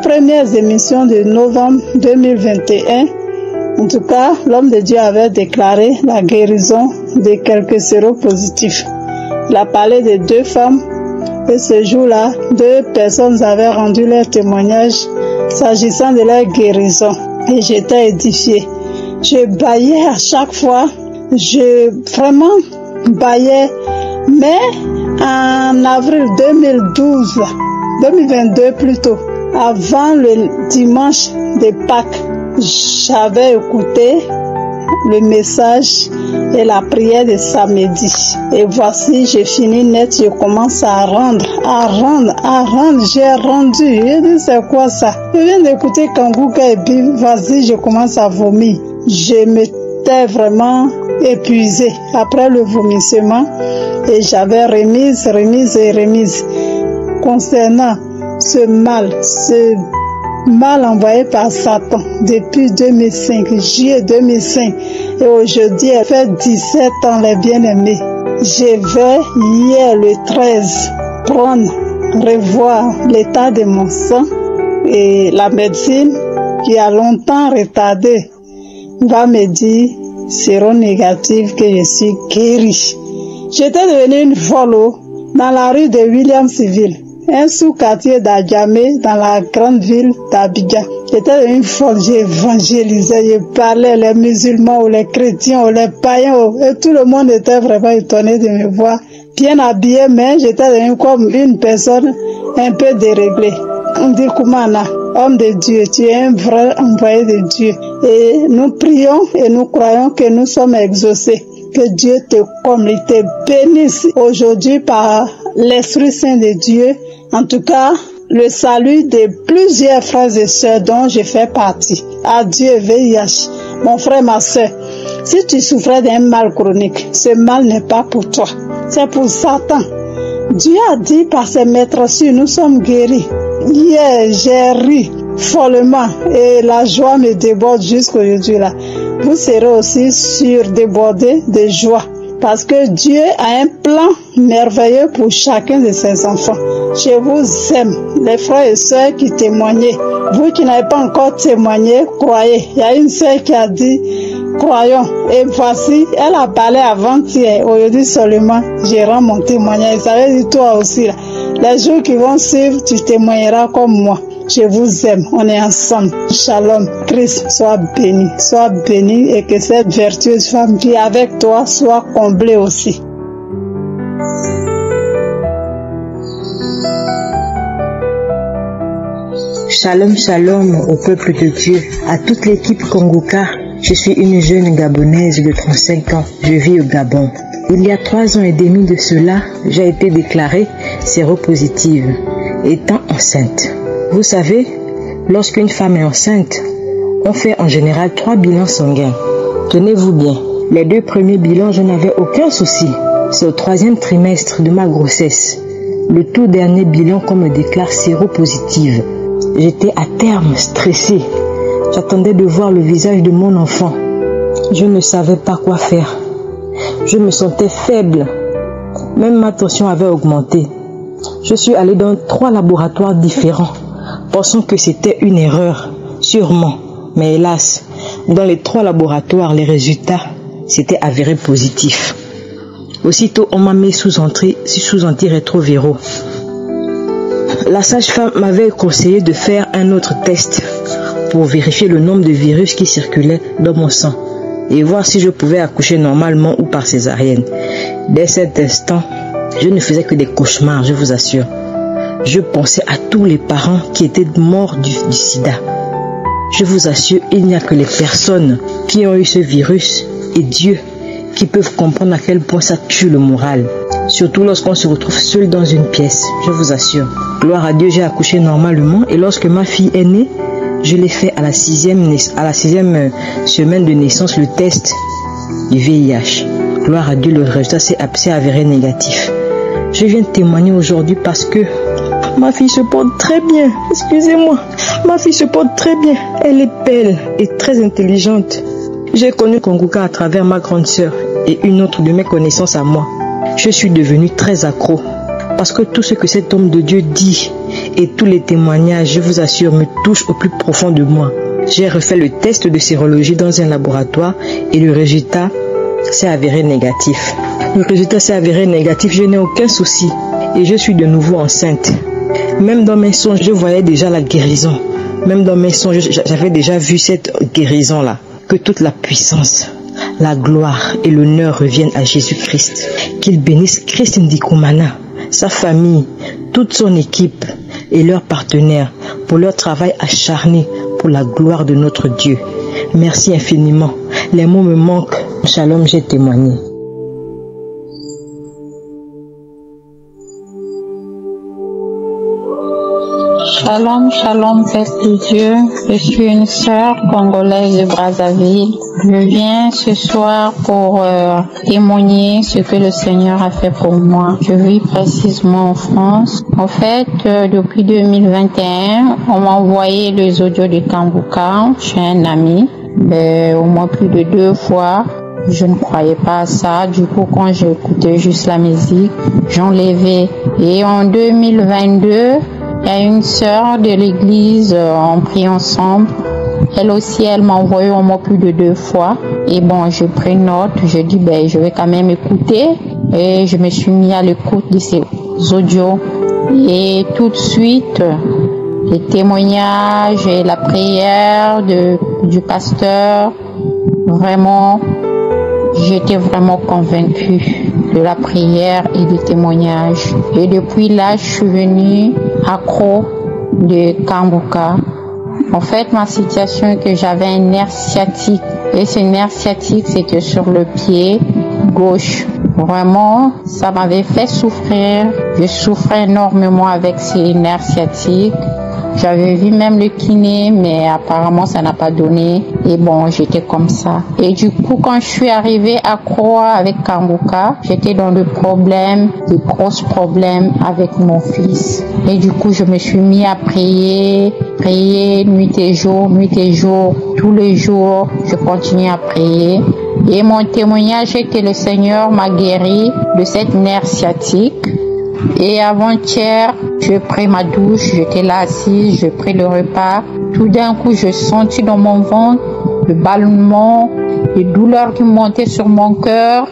premières émissions de novembre 2021, en tout cas, l'homme de Dieu avait déclaré la guérison de quelques séropositifs. Il a parlé de 2 femmes et ce jour-là, 2 personnes avaient rendu leur témoignage s'agissant de leur guérison. Et j'étais édifiée. Je bâillais à chaque fois, je vraiment bâillais. Mais en avril 2022 plutôt, avant le dimanche de Pâques, j'avais écouté le message et la prière de samedi. Et voici, j'ai fini net, je commence à rendre. J'ai rendu. Je dis, c'est quoi ça? Je viens d'écouter Kangouka et puis, voici, je commence à vomir. Je m'étais vraiment épuisée après le vomissement et j'avais remise. Concernant ce mal envoyé par Satan depuis 2005, juillet 2005. Et aujourd'hui, elle fait 17 ans, les bien-aimés. Je vais hier, le 13, revoir l'état de mon sang. Et la médecine, qui a longtemps retardé, va me dire, séronégative, que je suis guérie. J'étais devenue une folle dans la rue de Williamsville, un sous-quartier d'Adjamé dans la grande ville d'Abidjan. J'étais une folle, j'évangélisais, je parlais les musulmans ou les chrétiens ou les païens et tout le monde était vraiment étonné de me voir bien habillée, mais j'étais devenue comme une personne un peu déréglée. On dit Koumana, homme de Dieu, tu es un vrai envoyé de Dieu. Et nous prions et nous croyons que nous sommes exaucés. Que Dieu te comble, il te bénisse aujourd'hui par l'Esprit Saint de Dieu. En tout cas, le salut de plusieurs frères et sœurs dont je fais partie. Adieu VIH, mon frère, ma sœur. Si tu souffrais d'un mal chronique, ce mal n'est pas pour toi, c'est pour Satan. Dieu a dit par ses maîtres sûrs, nous sommes guéris. Hier, j'ai ri follement et la joie me déborde jusqu'aujourd'hui là. Vous serez aussi surdébordés de joie parce que Dieu a un plan merveilleux pour chacun de ses enfants. Je vous aime, les frères et sœurs qui témoignent. Vous qui n'avez pas encore témoigné, croyez. Il y a une sœur qui a dit, croyons. Et voici, elle a parlé avant-hier. Aujourd'hui seulement, je rends mon témoignage. Ça veut dire toi aussi là. Les jours qui vont suivre, tu témoigneras comme moi. Je vous aime, on est ensemble. Shalom, Christ soit béni et que cette vertueuse femme qui est avec toi soit comblée aussi.
Shalom, shalom au peuple de Dieu, à toute l'équipe Kangouka. Je suis une jeune Gabonaise de 35 ans, je vis au Gabon. Il y a 3 ans et demi de cela, j'ai été déclarée séropositive, étant enceinte. Vous savez, lorsqu'une femme est enceinte, on fait en général 3 bilans sanguins. Tenez-vous bien, les 2 premiers bilans, je n'avais aucun souci. C'est au 3e trimestre de ma grossesse, le tout dernier bilan qu'on me déclare séropositive. J'étais à terme stressée. J'attendais de voir le visage de mon enfant. Je ne savais pas quoi faire. Je me sentais faible. Même ma tension avait augmenté. Je suis allée dans 3 laboratoires différents, pensant que c'était une erreur, sûrement. Mais hélas, dans les 3 laboratoires, les résultats s'étaient avérés positifs. Aussitôt, on m'a mis sous antirétroviraux. La sage-femme m'avait conseillé de faire un autre test pour vérifier le nombre de virus qui circulaient dans mon sang et voir si je pouvais accoucher normalement ou par césarienne. Dès cet instant, je ne faisais que des cauchemars, je vous assure. Je pensais à tous les parents qui étaient morts du sida. Je vous assure, il n'y a que les personnes qui ont eu ce virus et Dieu qui peuvent comprendre à quel point ça tue le moral. Surtout lorsqu'on se retrouve seul dans une pièce, je vous assure. Gloire à Dieu, j'ai accouché normalement et lorsque ma fille est née, je l'ai fait à la sixième semaine de naissance, le test du VIH. Gloire à Dieu, le résultat s'est avéré négatif. Je viens témoigner aujourd'hui parce que ma fille se porte très bien. Excusez-moi. Ma fille se porte très bien. Elle est belle et très intelligente. J'ai connu Konguka à travers ma grande sœur et une autre de mes connaissances à moi. Je suis devenue très accro parce que tout ce que cet homme de Dieu dit et tous les témoignages, je vous assure, me touchent au plus profond de moi. J'ai refait le test de sérologie dans un laboratoire et le résultat s'est avéré négatif. Le résultat s'est avéré négatif, je n'ai aucun souci et je suis de nouveau enceinte. Même dans mes songes, je voyais déjà la guérison. Même dans mes songes, j'avais déjà vu cette guérison-là. Que toute la puissance, la gloire et l'honneur reviennent à Jésus-Christ. Qu'il bénisse Christ Ndikumana, sa famille, toute son équipe et leurs partenaires pour leur travail acharné pour la gloire de notre Dieu. Merci infiniment. Les mots me manquent. Shalom, j'ai témoigné.
Shalom, shalom, Père de Dieu. Je suis une sœur congolaise de Brazzaville. Je viens ce soir pour témoigner ce que le Seigneur a fait pour moi. Je vis précisément en France. En fait, depuis 2021, on m'a envoyé les audios de Kambuka chez un ami. Au moins plus de 2 fois. Je ne croyais pas à ça. Du coup, quand j'écoutais juste la musique, j'enlevais. Et en 2022, il y a une sœur de l'église, on prie ensemble. Elle aussi, elle m'a envoyé au moins plus de 2 fois. Et bon, j'ai pris note. Je dis, je vais quand même écouter. Et je me suis mis à l'écoute de ces audios. Et tout de suite, les témoignages et la prière du pasteur, vraiment, j'étais vraiment convaincue de la prière et du témoignage. Et depuis là, je suis venue accro de Kambuka. En fait, ma situation est que j'avais un nerf sciatique. Et ce nerf sciatique, c'était sur le pied gauche. Vraiment, ça m'avait fait souffrir. Je souffrais énormément avec ces nerfs sciatiques. J'avais vu même le kiné, mais apparemment ça n'a pas donné. Et bon, j'étais comme ça. Et du coup, quand je suis arrivée à Croix avec Kambuka, j'étais dans le problème, des gros problèmes avec mon fils. Et du coup, je me suis mis à prier nuit et jour, tous les jours. Je continuais à prier. Et mon témoignage est que le Seigneur m'a guéri de cette nerf sciatique. Et avant-hier, j'ai pris ma douche, j'étais là assise, j'ai pris le repas. Tout d'un coup, je sentis dans mon ventre le ballonnement, les douleurs qui montaient sur mon cœur,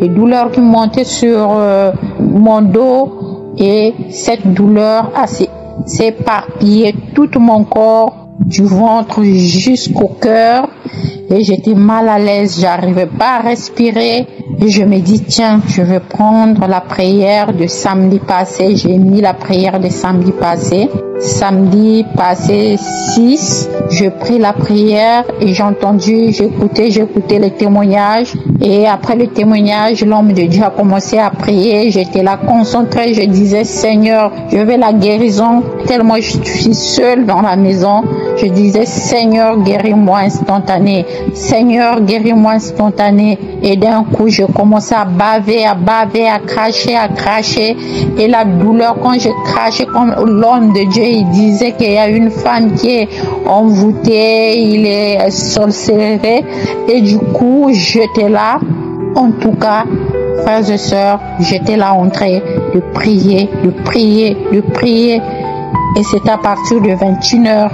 les douleurs qui montaient sur mon dos. Et cette douleur s'est éparpillée tout mon corps, du ventre jusqu'au cœur. Et j'étais mal à l'aise, j'arrivais pas à respirer. Et je me dis, tiens, je vais prendre la prière de samedi passé. J'ai mis la prière de samedi passé. Samedi passé 6, je pris la prière et j'ai entendu, j'écoutais les témoignages. Et après le témoignage, l'homme de Dieu a commencé à prier. J'étais là concentrée, je disais, Seigneur, je veux la guérison. Tellement je suis seule dans la maison, je disais, Seigneur, guéris-moi instantané. Seigneur, guéris-moi instantané. Et d'un coup, je commençais à baver, à cracher. Et la douleur, quand je crachais, comme l'homme de Dieu, il disait qu'il y a une femme qui est envoûtée, il est sorcelé. Et du coup, j'étais là. En tout cas, frères et sœurs, j'étais là en train de prier. Et c'est à partir de 21h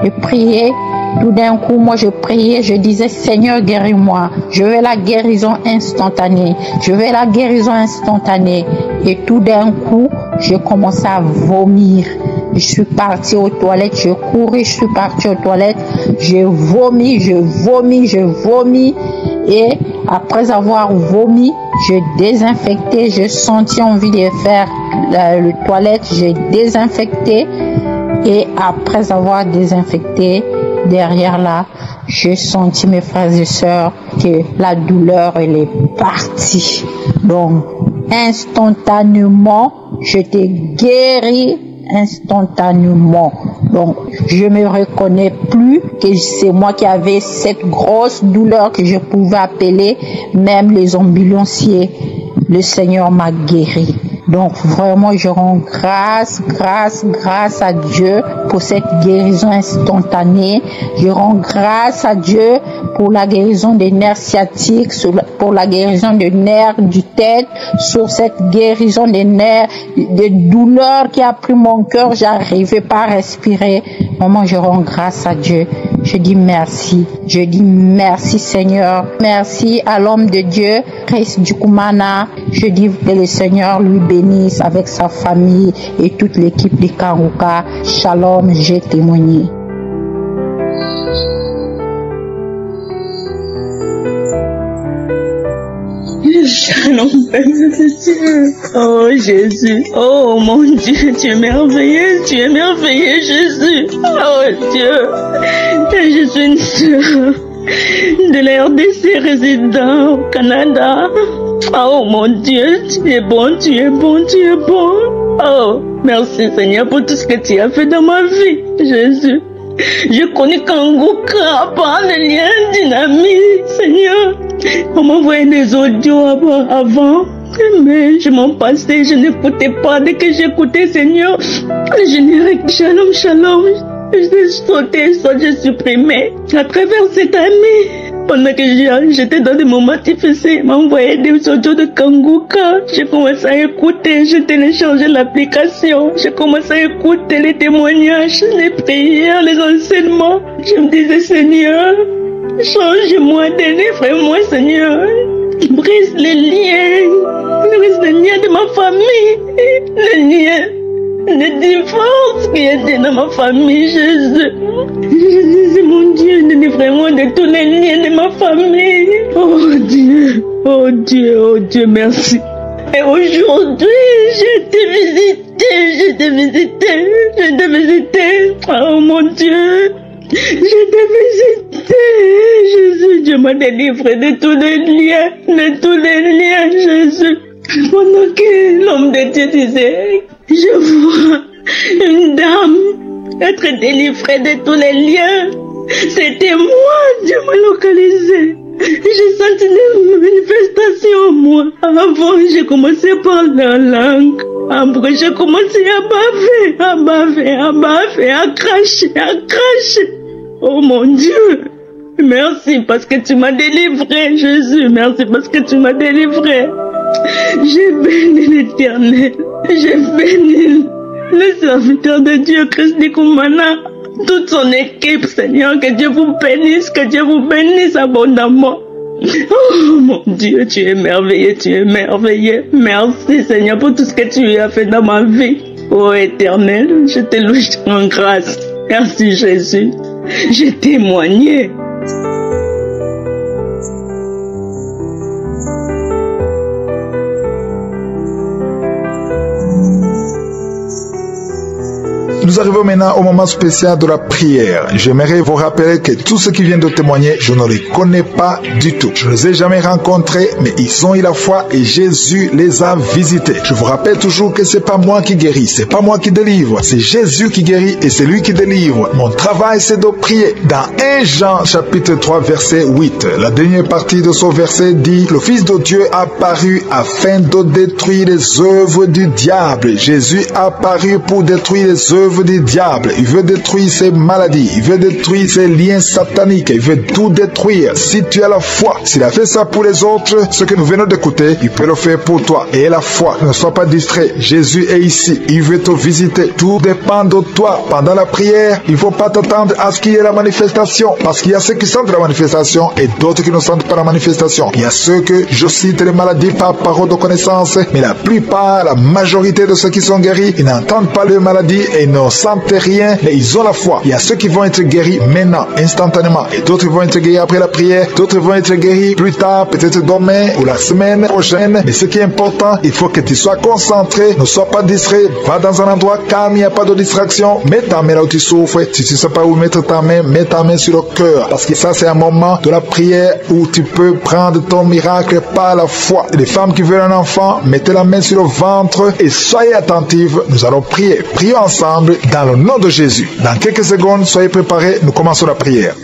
de prier. Tout d'un coup, moi, je priais, je disais, Seigneur, guéris-moi. Je veux la guérison instantanée. Et tout d'un coup, je commençais à vomir. Je suis partie aux toilettes, je courais, je suis partie aux toilettes, je vomis. Et après avoir vomi, je désinfectais, j'ai senti envie de faire le toilette, j'ai désinfecté. Et après avoir désinfecté, derrière là, j'ai senti, mes frères et sœurs, que la douleur, elle est partie. Donc, instantanément, j'étais guérie instantanément. Donc, je me reconnais plus que c'est moi qui avais cette grosse douleur que je pouvais appeler même les ambulanciers. Le Seigneur m'a guéri. Donc vraiment, je rends grâce à Dieu pour cette guérison instantanée. Je rends grâce à Dieu pour la guérison des nerfs sciatiques, pour la guérison des nerfs du tête, sur cette guérison des nerfs, des douleurs qui a pris mon cœur. J'arrivais pas à respirer. Maman, je rends grâce à Dieu. Je dis merci. Je dis merci Seigneur. Merci à l'homme de Dieu, Chris Dukumana. Je dis que le Seigneur lui bénisse avec sa famille et toute l'équipe de Kanguka. Shalom, j'ai témoigné.
Shalom, oh Jésus, oh mon Dieu, tu es merveilleux, Jésus. Oh Dieu, je suis une sœur de la RDC résident au Canada. Oh mon Dieu, tu es bon. Oh, merci Seigneur pour tout ce que tu as fait dans ma vie, Jésus. Je connais Kanguka par le lien dynamique, Seigneur. On m'envoyait des audios avant, mais je m'en passais, je n'écoutais pas. Dès que j'écoutais, Seigneur, le générique Shalom, je sautais, soit je supprimais. À travers cette année, pendant que j'étais dans des moments difficiles, il m'envoyait des audios de Kanguka. J'ai commencé à écouter, j'ai téléchargé l'application, j'ai commencé à écouter les témoignages, les prières, les enseignements. Je me disais, Seigneur, change-moi, délivre-moi, Seigneur. Brise les liens de ma famille, les liens de divorce qui étaient dans ma famille, Jésus. Je disais, mon Dieu, délivre-moi de tous les liens de ma famille. Oh Dieu, merci. Et aujourd'hui, j'ai été visité. Oh mon Dieu. Je t'ai visité, Jésus. Dieu m'a délivré de tous les liens, Jésus. Pendant que l'homme de Dieu disait, je vois une dame être délivrée de tous les liens. C'était moi, Dieu m'a localisé. J'ai senti des manifestations, moi. Avant, j'ai commencé par la langue. Après, j'ai commencé à baver, à cracher. Oh mon Dieu. Merci parce que tu m'as délivré, Jésus. Merci parce que tu m'as délivré. J'ai béni l'Éternel. J'ai béni le serviteur de Dieu, Christ Dukumana. Toute son équipe, Seigneur, que Dieu vous bénisse abondamment. Oh mon Dieu, tu es merveilleux. Merci Seigneur pour tout ce que tu as fait dans ma vie. Oh Éternel, je te loue en grâce. Merci Jésus. J'ai témoigné.
Nous arrivons maintenant au moment spécial de la prière. J'aimerais vous rappeler que tous ceux qui viennent de témoigner, je ne les connais pas du tout. Je ne les ai jamais rencontrés, mais ils ont eu la foi et Jésus les a visités. Je vous rappelle toujours que c'est pas moi qui guéris, c'est pas moi qui délivre, c'est Jésus qui guérit et c'est lui qui délivre. Mon travail, c'est de prier. Dans 1 Jean chapitre 3 verset 8, la dernière partie de ce verset dit: le Fils de Dieu a apparu afin de détruire les œuvres du diable. Jésus a apparu pour détruire les œuvres du diable. Il veut détruire ses maladies, il veut détruire ses liens sataniques, il veut tout détruire. Si tu as la foi, s'il a fait ça pour les autres, ce que nous venons d'écouter, il peut le faire pour toi. Et la foi, ne sois pas distrait. Jésus est ici, il veut te visiter. Tout dépend de toi. Pendant la prière, il ne faut pas t'attendre à ce qu'il y ait la manifestation, parce qu'il y a ceux qui sentent la manifestation et d'autres qui ne sentent pas la manifestation. Il y a ceux que je cite les maladies par parole de connaissance, mais la plupart, la majorité de ceux qui sont guéris, ils n'entendent pas les maladies et ne ne sentent rien, mais ils ont la foi. Il y a ceux qui vont être guéris maintenant, instantanément, et d'autres vont être guéris après la prière, d'autres vont être guéris plus tard, peut-être demain ou la semaine prochaine. Mais ce qui est important, il faut que tu sois concentré, ne sois pas distrait, va dans un endroit calme, il n'y a pas de distraction, mets ta main là où tu souffres. Si tu ne sais pas où mettre ta main, mets ta main sur le cœur, parce que ça c'est un moment de la prière où tu peux prendre ton miracle par la foi. Les femmes qui veulent un enfant, mettez la main sur le ventre et soyez attentives. Nous allons prier. Prions ensemble dans le nom de Jésus. Dans quelques secondes, soyez préparés, nous commençons la prière.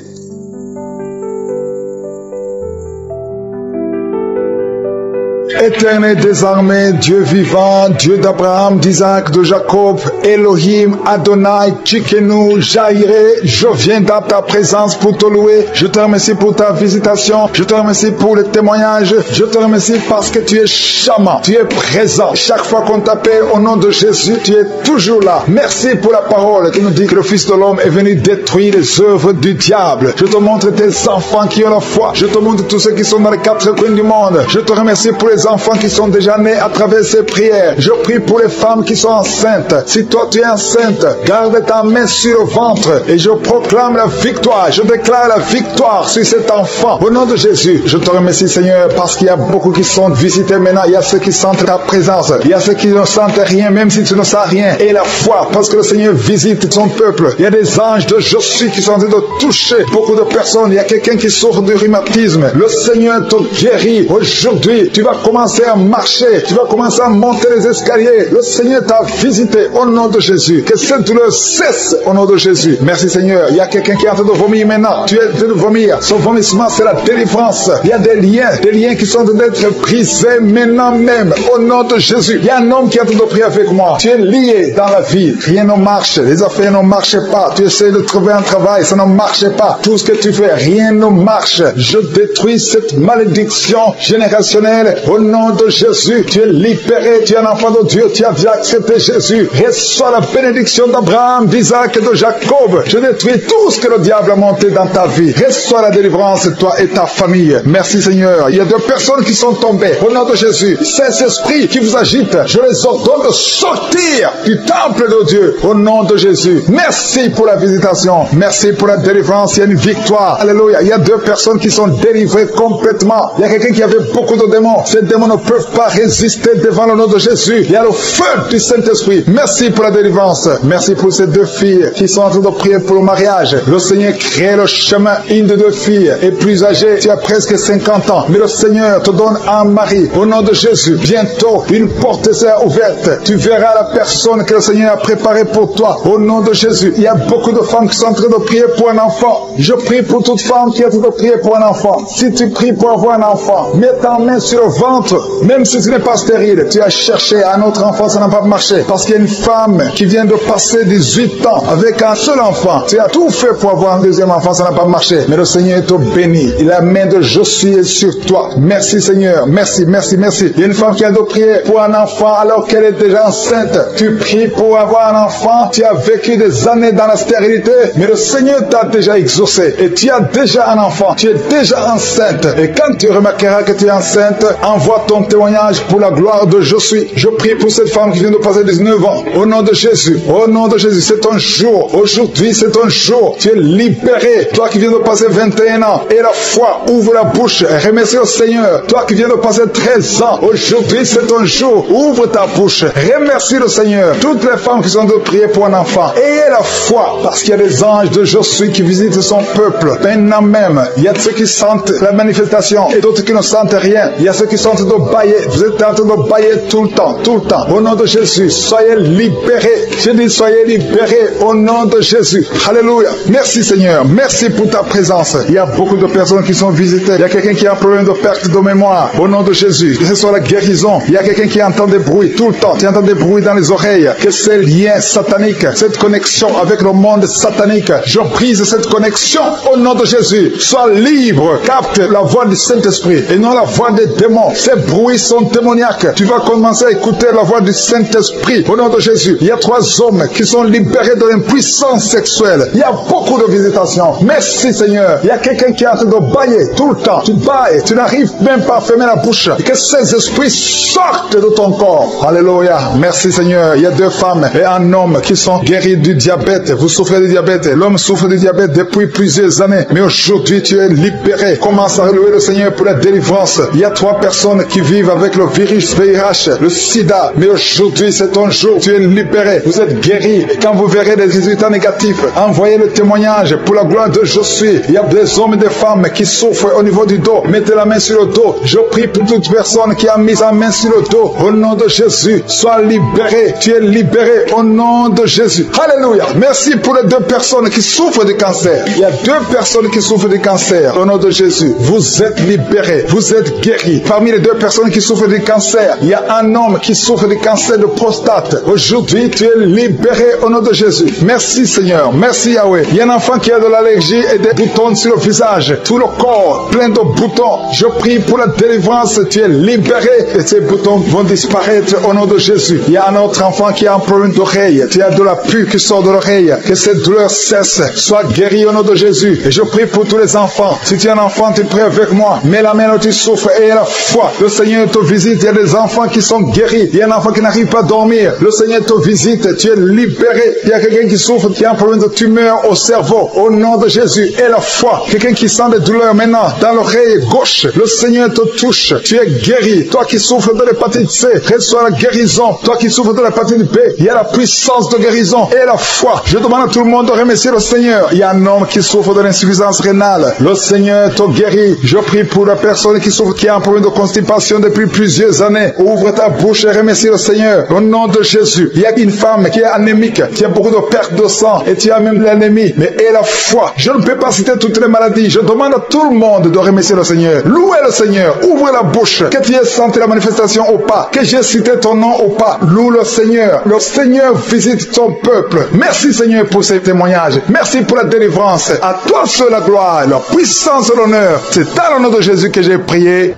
Éternel désarmé, Dieu vivant, Dieu d'Abraham, d'Isaac, de Jacob, Elohim, Adonai, Tchikenu, Jairé, je viens dans ta présence pour te louer. Je te remercie pour ta visitation. Je te remercie pour le témoignage. Je te remercie parce que tu es charmant. Tu es présent. Chaque fois qu'on t'appelle au nom de Jésus, tu es toujours là. Merci pour la parole qui nous dit que le Fils de l'homme est venu détruire les œuvres du diable. Je te montre tes enfants qui ont la foi. Je te montre tous ceux qui sont dans les quatre coins du monde. Je te remercie pour les enfants qui sont déjà nés à travers ces prières. Je prie pour les femmes qui sont enceintes. Si toi tu es enceinte, garde ta main sur le ventre et je proclame la victoire. Je déclare la victoire sur cet enfant. Au nom de Jésus, je te remercie Seigneur parce qu'il y a beaucoup qui sont visités maintenant. Il y a ceux qui sentent ta présence. Il y a ceux qui ne sentent rien même si tu ne sens rien. Et la foi parce que le Seigneur visite son peuple. Il y a des anges de Josué qui sont en train de toucher beaucoup de personnes. Il y a quelqu'un qui souffre du rhumatisme. Le Seigneur te guérit. Aujourd'hui, tu vas commencer à marcher, tu vas commencer à monter les escaliers. Le Seigneur t'a visité au nom de Jésus. Que cette douleur cesse au nom de Jésus. Merci Seigneur. Il y a quelqu'un qui est en train de vomir maintenant. Tu es en train de vomir. Son vomissement, c'est la délivrance. Il y a des liens qui sont en train d'être brisés maintenant même au nom de Jésus. Il y a un homme qui est en train de prier avec moi. Tu es lié dans la vie. Rien ne marche. Les affaires ne marchent pas. Tu essaies de trouver un travail. Ça ne marche pas. Tout ce que tu fais, rien ne marche. Je détruis cette malédiction générationnelle au nom de Jésus. Tu es libéré, tu es un enfant de Dieu, tu as accepté Jésus. Reçois la bénédiction d'Abraham, d'Isaac et de Jacob. Je détruis tout ce que le diable a monté dans ta vie. Reçois la délivrance, toi et ta famille. Merci Seigneur. Il y a deux personnes qui sont tombées. Au nom de Jésus, ces esprits qui vous agitent, je les ordonne de sortir du temple de Dieu. Au nom de Jésus. Merci pour la visitation. Merci pour la délivrance. Il y a une victoire. Alléluia. Il y a deux personnes qui sont délivrées complètement. Il y a quelqu'un qui avait beaucoup de démons. Ces démons ne peuvent pas résister devant le nom de Jésus. Il y a le feu du Saint-Esprit. Merci pour la délivrance. Merci pour ces deux filles qui sont en train de prier pour le mariage. Le Seigneur crée le chemin. Une de deux filles est plus âgée. Tu as presque 50 ans. Mais le Seigneur te donne un mari. Au nom de Jésus. Bientôt, une porte sera ouverte. Tu verras la personne que le Seigneur a préparée pour toi. Au nom de Jésus. Il y a beaucoup de femmes qui sont en train de prier pour un enfant. Je prie pour toute femme qui est en train de prier pour un enfant. Si tu pries pour avoir un enfant, mets ta main sur le ventre. Même si tu n'es pas stérile, tu as cherché un autre enfant, ça n'a pas marché. Parce qu'il y a une femme qui vient de passer 18 ans avec un seul enfant. Tu as tout fait pour avoir un deuxième enfant, ça n'a pas marché. Mais le Seigneur te bénit. Et la main de Josué est sur toi. Merci Seigneur. Merci, merci, merci. Il y a une femme qui a de prier pour un enfant alors qu'elle est déjà enceinte. Tu pries pour avoir un enfant. Tu as vécu des années dans la stérilité. Mais le Seigneur t'a déjà exaucé. Et tu as déjà un enfant. Tu es déjà enceinte. Et quand tu remarqueras que tu es enceinte, envoie ton témoignage pour la gloire de Josué. Je prie pour cette femme qui vient de passer 19 ans. Au nom de Jésus. Au nom de Jésus. C'est ton jour. Aujourd'hui, c'est ton jour. Tu es libéré. Toi qui viens de passer 21 ans. Et la foi, ouvre la bouche. Remercie le Seigneur. Toi qui viens de passer 13 ans. Aujourd'hui, c'est ton jour. Ouvre ta bouche. Remercie le Seigneur. Toutes les femmes qui sont de prier pour un enfant. Ayez la foi. Parce qu'il y a des anges de Josué qui visitent son peuple. Maintenant même, il y a ceux qui sentent la manifestation et d'autres qui ne sentent rien. Il y a ceux qui sont en train de bailler. Vous êtes en train de bailler tout le temps, tout le temps. Au nom de Jésus, soyez libérés. Je dis soyez libérés au nom de Jésus. Alléluia. Merci Seigneur. Merci pour ta présence. Il y a beaucoup de personnes qui sont visitées. Il y a quelqu'un qui a un problème de perte de mémoire. Au nom de Jésus, que ce soit la guérison. Il y a quelqu'un qui entend des bruits tout le temps. Tu entends des bruits dans les oreilles. Que ces liens sataniques, cette connexion avec le monde satanique, je brise cette connexion au nom de Jésus. Sois libre. Capte la voix du Saint-Esprit et non la voix des démons. Ces ces bruits sont démoniaques. Tu vas commencer à écouter la voix du Saint-Esprit. Au nom de Jésus, il y a 3 hommes qui sont libérés de l'impuissance sexuelle. Il y a beaucoup de visitations. Merci Seigneur. Il y a quelqu'un qui est en train de bailler tout le temps. Tu bailles, tu n'arrives même pas à fermer la bouche. Et que ces esprits sortent de ton corps. Alléluia. Merci Seigneur. Il y a 2 femmes et un homme qui sont guéris du diabète. Vous souffrez du diabète. L'homme souffre du diabète depuis plusieurs années. Mais aujourd'hui, tu es libéré. Commence à louer le Seigneur pour la délivrance. Il y a 3 personnes qui vivent avec le virus VIH, le sida. Mais aujourd'hui, c'est ton jour. Tu es libéré. Vous êtes guéri. Quand vous verrez des résultats négatifs, envoyez le témoignage pour la gloire de Je suis. Il y a des hommes et des femmes qui souffrent au niveau du dos. Mettez la main sur le dos. Je prie pour toute personne qui a mis sa main sur le dos. Au nom de Jésus, sois libéré. Tu es libéré au nom de Jésus. Alléluia. Merci pour les 2 personnes qui souffrent de cancer. Il y a 2 personnes qui souffrent de cancer. Au nom de Jésus, vous êtes libérés. Vous êtes guéris. Parmi les 2 personnes qui souffrent de cancer, il y a un homme qui souffre de cancer de prostate. Aujourd'hui, tu es libéré au nom de Jésus. Merci Seigneur. Merci Yahweh. Il y a un enfant qui a de l'allergie et des boutons sur le visage. Tout le corps plein de boutons. Je prie pour la délivrance. Tu es libéré et ces boutons vont disparaître au nom de Jésus. Il y a un autre enfant qui a un problème d'oreille. Tu as de la pus qui sort de l'oreille. Que cette douleur cesse. Sois guéri au nom de Jésus. Et je prie pour tous les enfants. Si tu es un enfant, tu pries avec moi. Mets la main où tu souffres et la foi. Le Seigneur te visite. Il y a des enfants qui sont guéris. Il y a un enfant qui n'arrive pas à dormir. Le Seigneur te visite. Tu es libéré. Il y a quelqu'un qui souffre, qui a un problème de tumeur au cerveau. Au nom de Jésus. Et la foi. Quelqu'un qui sent des douleurs maintenant dans l'oreille gauche. Le Seigneur te touche. Tu es guéri. Toi qui souffres de l'hépatite C, reçois la guérison. Toi qui souffres de l'hépatite B, il y a la puissance de guérison et la foi. Je demande à tout le monde de remercier le Seigneur. Il y a un homme qui souffre de l'insuffisance rénale. Le Seigneur te guérit. Je prie pour la personne qui souffre, qui a un problème de constipation depuis plusieurs années. Ouvre ta bouche et remercie le Seigneur. Au nom de Jésus. Il y a une femme qui est anémique, qui a beaucoup de perte de sang et tu as même l'anémie. Mais et la foi. Je ne peux pas citer toutes les maladies. Je demande à tout le monde de remercier le Seigneur. Louez le Seigneur. Ouvre la bouche. Que tu aies senti la manifestation ou pas. Que j'ai cité ton nom ou pas. Loue le Seigneur. Le Seigneur visite ton peuple. Merci Seigneur pour ces témoignages. Merci pour la délivrance. À toi seul la gloire, la puissance et l'honneur. C'est dans le nom de Jésus que j'ai prié.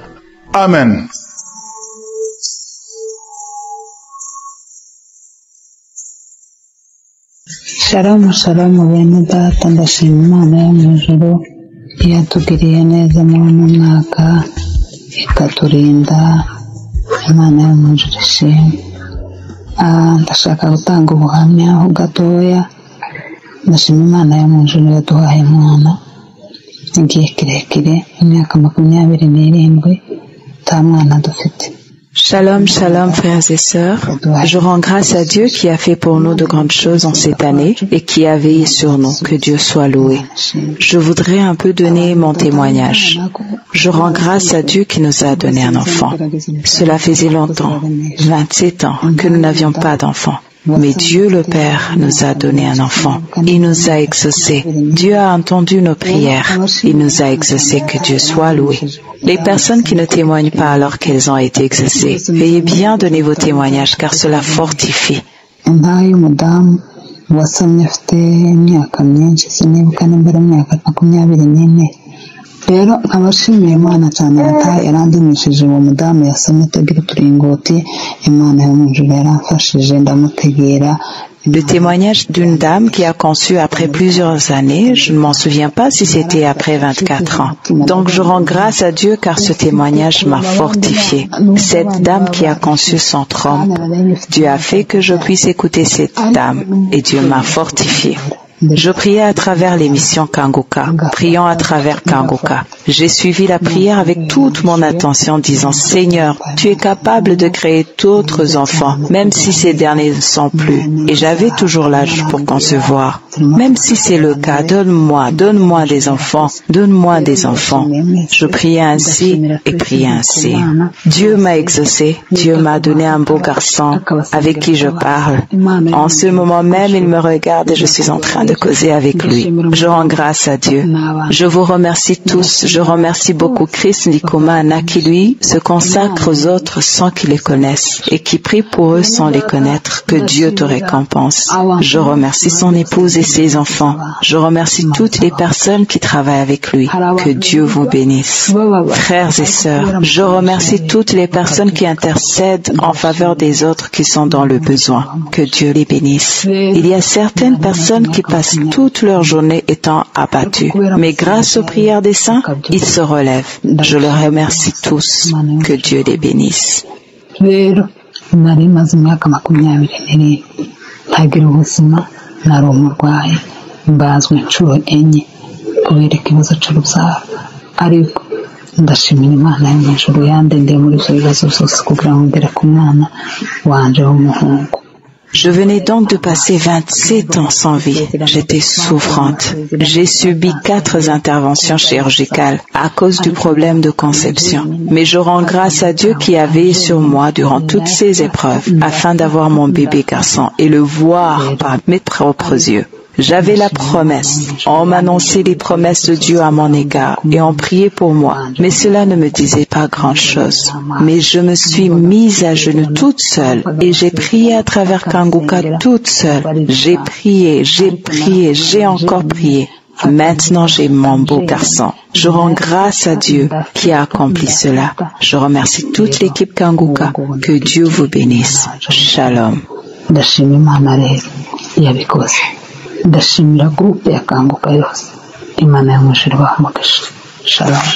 Amen.
Shalom, shalom, bene data, ndashima Imana yo mu ijuru yatugiriye neza muri uno mwaka ikaturinda. Imana yo mu ijuru ishimwe. Ndashaka gutanga ubuhamya ho gatoya. Ndashima Imana yo mu ijuru yaduhaye umwana igihe kirekire, imyaka 27 nta mwana dufite.
Shalom, shalom frères et sœurs. Je rends grâce à Dieu qui a fait pour nous de grandes choses en cette année et qui a veillé sur nous. Que Dieu soit loué. Je voudrais un peu donner mon témoignage. Je rends grâce à Dieu qui nous a donné un enfant. Cela faisait longtemps, 27 ans, que nous n'avions pas d'enfant. Mais Dieu le Père nous a donné un enfant. Il nous a exaucés. Dieu a entendu nos prières. Il nous a exaucés. Que Dieu soit loué. Les personnes qui ne témoignent pas alors qu'elles ont été exaucées, veuillez bien donner vos témoignages car cela fortifie.
rero abashimiye Imana cyane yarandimishije uwo mudamu yasomye atagira uturingoti. Imana yo mu ijuru yaramfashije ndamutegera.
Le témoignage d'une dame qui a conçu après plusieurs années, je ne m'en souviens pas si c'était après 24 ans. Donc je rends grâce à Dieu car ce témoignage m'a fortifié. Cette dame qui a conçu sans trompe, Dieu a fait que je puisse écouter cette dame et Dieu m'a fortifié. Je priais à travers l'émission Kanguka, priant à travers Kanguka. J'ai suivi la prière avec toute mon attention, disant « Seigneur, tu es capable de créer d'autres enfants, même si ces derniers ne sont plus. » Et j'avais toujours l'âge pour concevoir. Même si c'est le cas, donne-moi des enfants, donne-moi des enfants. Je priais ainsi et priais ainsi. Dieu m'a exaucé, Dieu m'a donné un beau garçon avec qui je parle. En ce moment même, il me regarde et je suis en train de de causer avec lui. Je rends grâce à Dieu. Je vous remercie tous. Je remercie beaucoup Chris Ndikumana qui, lui, se consacre aux autres sans qu'ils les connaissent et qui prie pour eux sans les connaître. Que Dieu te récompense. Je remercie son épouse et ses enfants. Je remercie toutes les personnes qui travaillent avec lui. Que Dieu vous bénisse. Frères et sœurs, je remercie toutes les personnes qui intercèdent en faveur des autres qui sont dans le besoin. Que Dieu les bénisse. Il y a certaines personnes qui passent toute leur journée étant abattues, mais grâce aux prières des saints, ils se relèvent. Je les remercie tous. Que Dieu les bénisse.
nari maze imyaka 20 ntagira ubuzima nari umurwayi mbazwe inshuro enye kubera ikibazo cy'urubyaro ariko ndashimira Imana yo mu ijuru yandendeye muri ibyo bibazo byose kugira ngo ngere ku mwana wanje w'umuhungu.
Je venais donc de passer 27 ans sans vie. J'étais souffrante. J'ai subi 4 interventions chirurgicales à cause du problème de conception. Mais je rends grâce à Dieu qui a veillé sur moi durant toutes ces épreuves afin d'avoir mon bébé garçon et le voir par mes propres yeux. J'avais la promesse. On m'annonçait les promesses de Dieu à mon égard et on priait pour moi. Mais cela ne me disait pas grand-chose. Mais je me suis mise à genoux toute seule et j'ai prié à travers Kanguka toute seule. J'ai prié, j'ai encore prié. Maintenant, j'ai mon beau garçon. Je rends grâce à Dieu qui a accompli cela. Je remercie toute l'équipe Kanguka. Que Dieu vous bénisse. Shalom.
ndashimira groupe ya Kanguka yose Imana y'umujuru bamugisha. Shalom.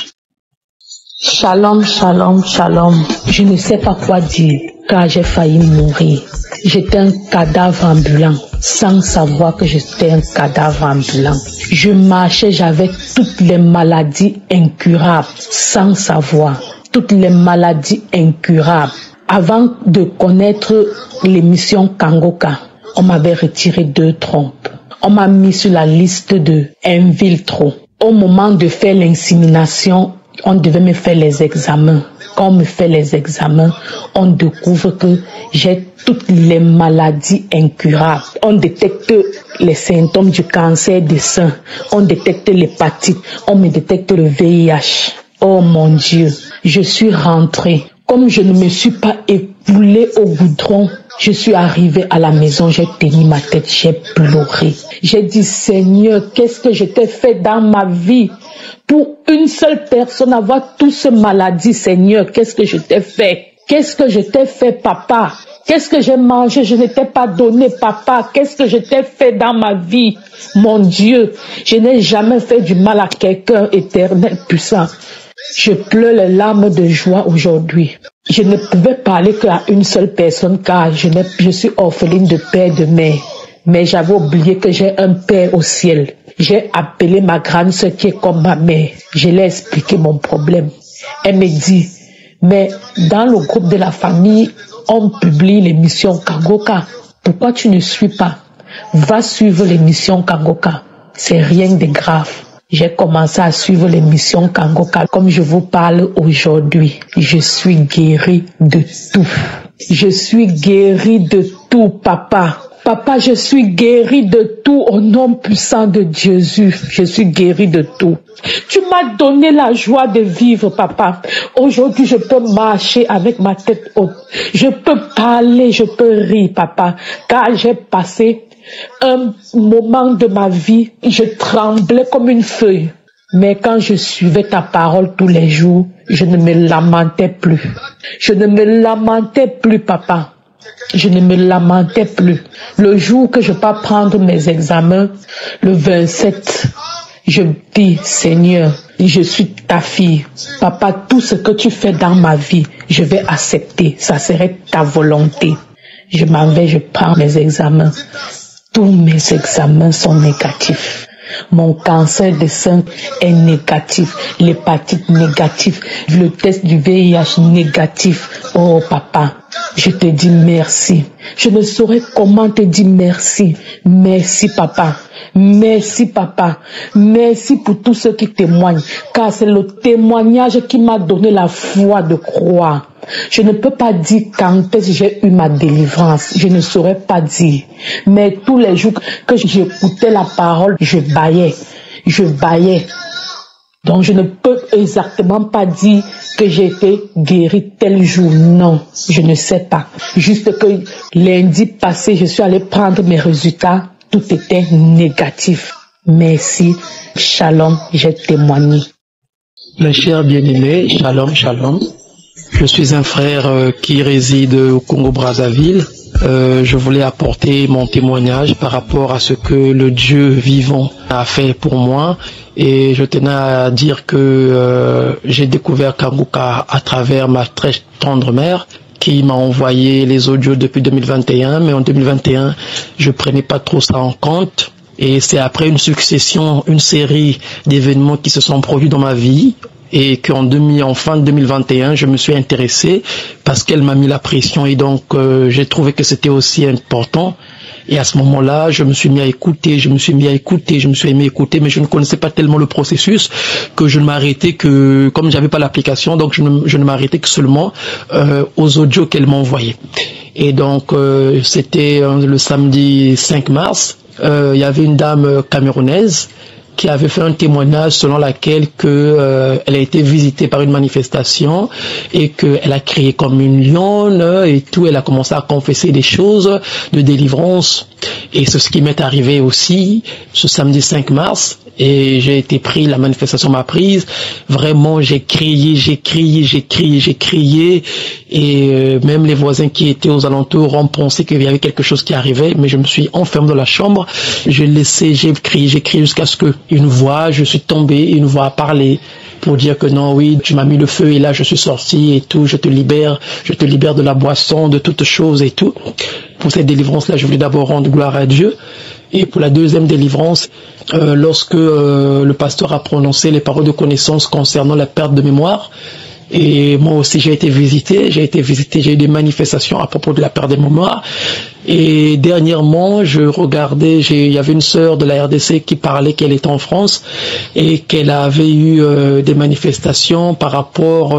Shalom, shalom, shalom. Je ne sais pas quoi dire car j'ai failli mourir. J'étais un cadavre ambulant sans savoir que j'étais un cadavre ambulant. Je marchais, j'avais toutes les maladies incurables sans savoir. Toutes les maladies incurables. Avant de connaître l'émission Kanguka, on m'avait retiré 2 trompes. On m'a mis sur la liste de infiltro. Au moment de faire l'insémination, on devait me faire les examens. Quand on me fait les examens, on découvre que j'ai toutes les maladies incurables. On détecte les symptômes du cancer des seins. On détecte l'hépatite. On me détecte le VIH. Oh mon Dieu, je suis rentrée. Comme je ne me suis pas écoulée au goudron, je suis arrivée à la maison, j'ai tenu ma tête, j'ai pleuré. J'ai dit, Seigneur, qu'est-ce que je t'ai fait dans ma vie? Pour une seule personne avoir toutes ces maladies, Seigneur, qu'est-ce que je t'ai fait? Qu'est-ce que je t'ai fait, papa? Qu'est-ce que j'ai mangé? Je ne t'ai pas donné, papa. Qu'est-ce que je t'ai fait dans ma vie? Mon Dieu, je n'ai jamais fait du mal à quelqu'un, Éternel puissant. Je pleure les larmes de joie aujourd'hui. Je ne pouvais parler qu'à une seule personne car je suis orpheline de père et de mère. Mais j'avais oublié que j'ai un père au ciel. J'ai appelé ma grande sœur qui est comme ma mère. Je lui ai expliqué mon problème. Elle me dit, mais dans le groupe de la famille, on publie l'émission Kanguka. Pourquoi tu ne suis pas? Va suivre l'émission Kanguka. C'est rien de grave. J'ai commencé à suivre l'émission Kanguka comme je vous parle aujourd'hui. Je suis guérie de tout. Je suis guérie de tout, papa. Papa, je suis guérie de tout au nom puissant de Jésus. Je suis guérie de tout. Tu m'as donné la joie de vivre, papa. Aujourd'hui, je peux marcher avec ma tête haute. Je peux parler, je peux rire, papa. Car j'ai passé un moment de ma vie, je tremblais comme une feuille. Mais quand je suivais ta parole tous les jours, je ne me lamentais plus. Je ne me lamentais plus, papa. Je ne me lamentais plus. Le jour que je vais prendre mes examens, le 27, je me dis, Seigneur, je suis ta fille. Papa, tout ce que tu fais dans ma vie, je vais accepter. Ça serait ta volonté. Je m'en vais, je prends mes examens. Tous mes examens sont négatifs. Mon cancer de sein est négatif. L'hépatite négatif. Le test du VIH négatif. Oh papa, je te dis merci.
Je ne saurais comment te dire merci. Merci, papa. Merci, papa. Merci pour tous ceux qui témoignent, car c'est le témoignage qui m'a donné la foi de croire. Je ne peux pas dire quand est-ce que j'ai eu ma délivrance. Je ne saurais pas dire. Mais tous les jours que j'écoutais la parole, je bâillais. Je bâillais. Donc je ne peux exactement pas dire que j'ai été guéri tel jour. Non, je ne sais pas. Juste que lundi passé, je suis allée prendre mes résultats. Tout était négatif. Merci. Shalom, j'ai témoigné.
Mes chers bien-aimés, shalom, shalom. Je suis un frère qui réside au Congo-Brazzaville. Je voulais apporter mon témoignage par rapport à ce que le Dieu vivant a fait pour moi. Et je tenais à dire que j'ai découvert Kanguka à travers ma très tendre mère qui m'a envoyé les audios depuis 2021. Mais en 2021, je prenais pas trop ça en compte. Et c'est après une succession, une série d'événements qui se sont produits dans ma vie. Et qu'en fin 2021, je me suis intéressé parce qu'elle m'a mis la pression et donc j'ai trouvé que c'était aussi important. Et à ce moment-là, je me suis mis à écouter, je me suis aimé écouter, mais je ne connaissais pas tellement le processus que je ne m'arrêtais que, comme j'avais pas l'application, donc je ne m'arrêtais que seulement aux audios qu'elle m'envoyait. Et donc c'était le samedi 5 mars, il y avait une dame camerounaise qui avait fait un témoignage selon laquelle elle a été visitée par une manifestation et qu'elle a crié comme une lionne et tout. Elle a commencé à confesser des choses de délivrance. Et c'est ce qui m'est arrivé aussi ce samedi 5 mars. Et j'ai été pris, la manifestation m'a prise. Vraiment, j'ai crié. Et même les voisins qui étaient aux alentours ont pensé qu'il y avait quelque chose qui arrivait. Mais je me suis enfermé dans la chambre. J'ai crié jusqu'à ce que je suis tombé, une voix a parlé pour dire que non, oui, tu m'as mis le feu et là je suis sorti et tout, je te libère de la boisson, de toutes choses et tout. Pour cette délivrance-là, je voulais d'abord rendre gloire à Dieu. Et pour la deuxième délivrance, lorsque le pasteur a prononcé les paroles de connaissance concernant la perte de mémoire, et moi aussi j'ai été visité, j'ai eu des manifestations à propos de la perte de mémoire. Et dernièrement, je regardais, il y avait une sœur de la RDC qui parlait qu'elle était en France et qu'elle avait eu des manifestations par rapport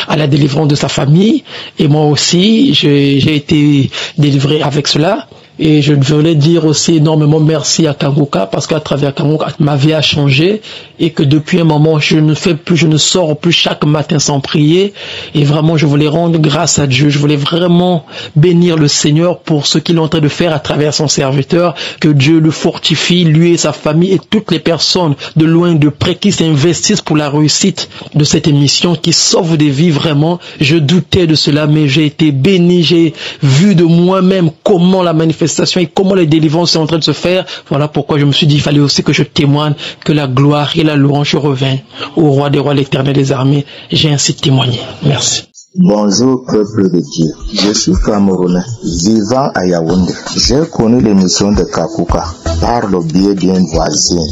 à la délivrance de sa famille. Et moi aussi, j'ai été délivré avec cela. Et je voulais dire aussi énormément merci à Kanguka parce qu'à travers Kanguka, ma vie a changé et que depuis un moment, je ne sors plus chaque matin sans prier. Et vraiment, je voulais rendre grâce à Dieu. Je voulais vraiment bénir le Seigneur pour ce qu'il est en train de faire à travers son serviteur. Que Dieu le fortifie, lui et sa famille et toutes les personnes de loin de près qui s'investissent pour la réussite de cette émission, qui sauve des vies vraiment. Je doutais de cela, mais j'ai été béni. J'ai vu de moi-même comment la manifestation et comment les délivrances sont en train de se faire. Voilà pourquoi je me suis dit, il fallait aussi que je témoigne, que la gloire et la louange reviennent au roi des rois, l'Éternel des armées. J'ai ainsi témoigné. Merci.
Bonjour peuple de Dieu, je suis Camerounais, vivant à Yaoundé. J'ai connu l'émission de Kanguka par le biais d'une voisine.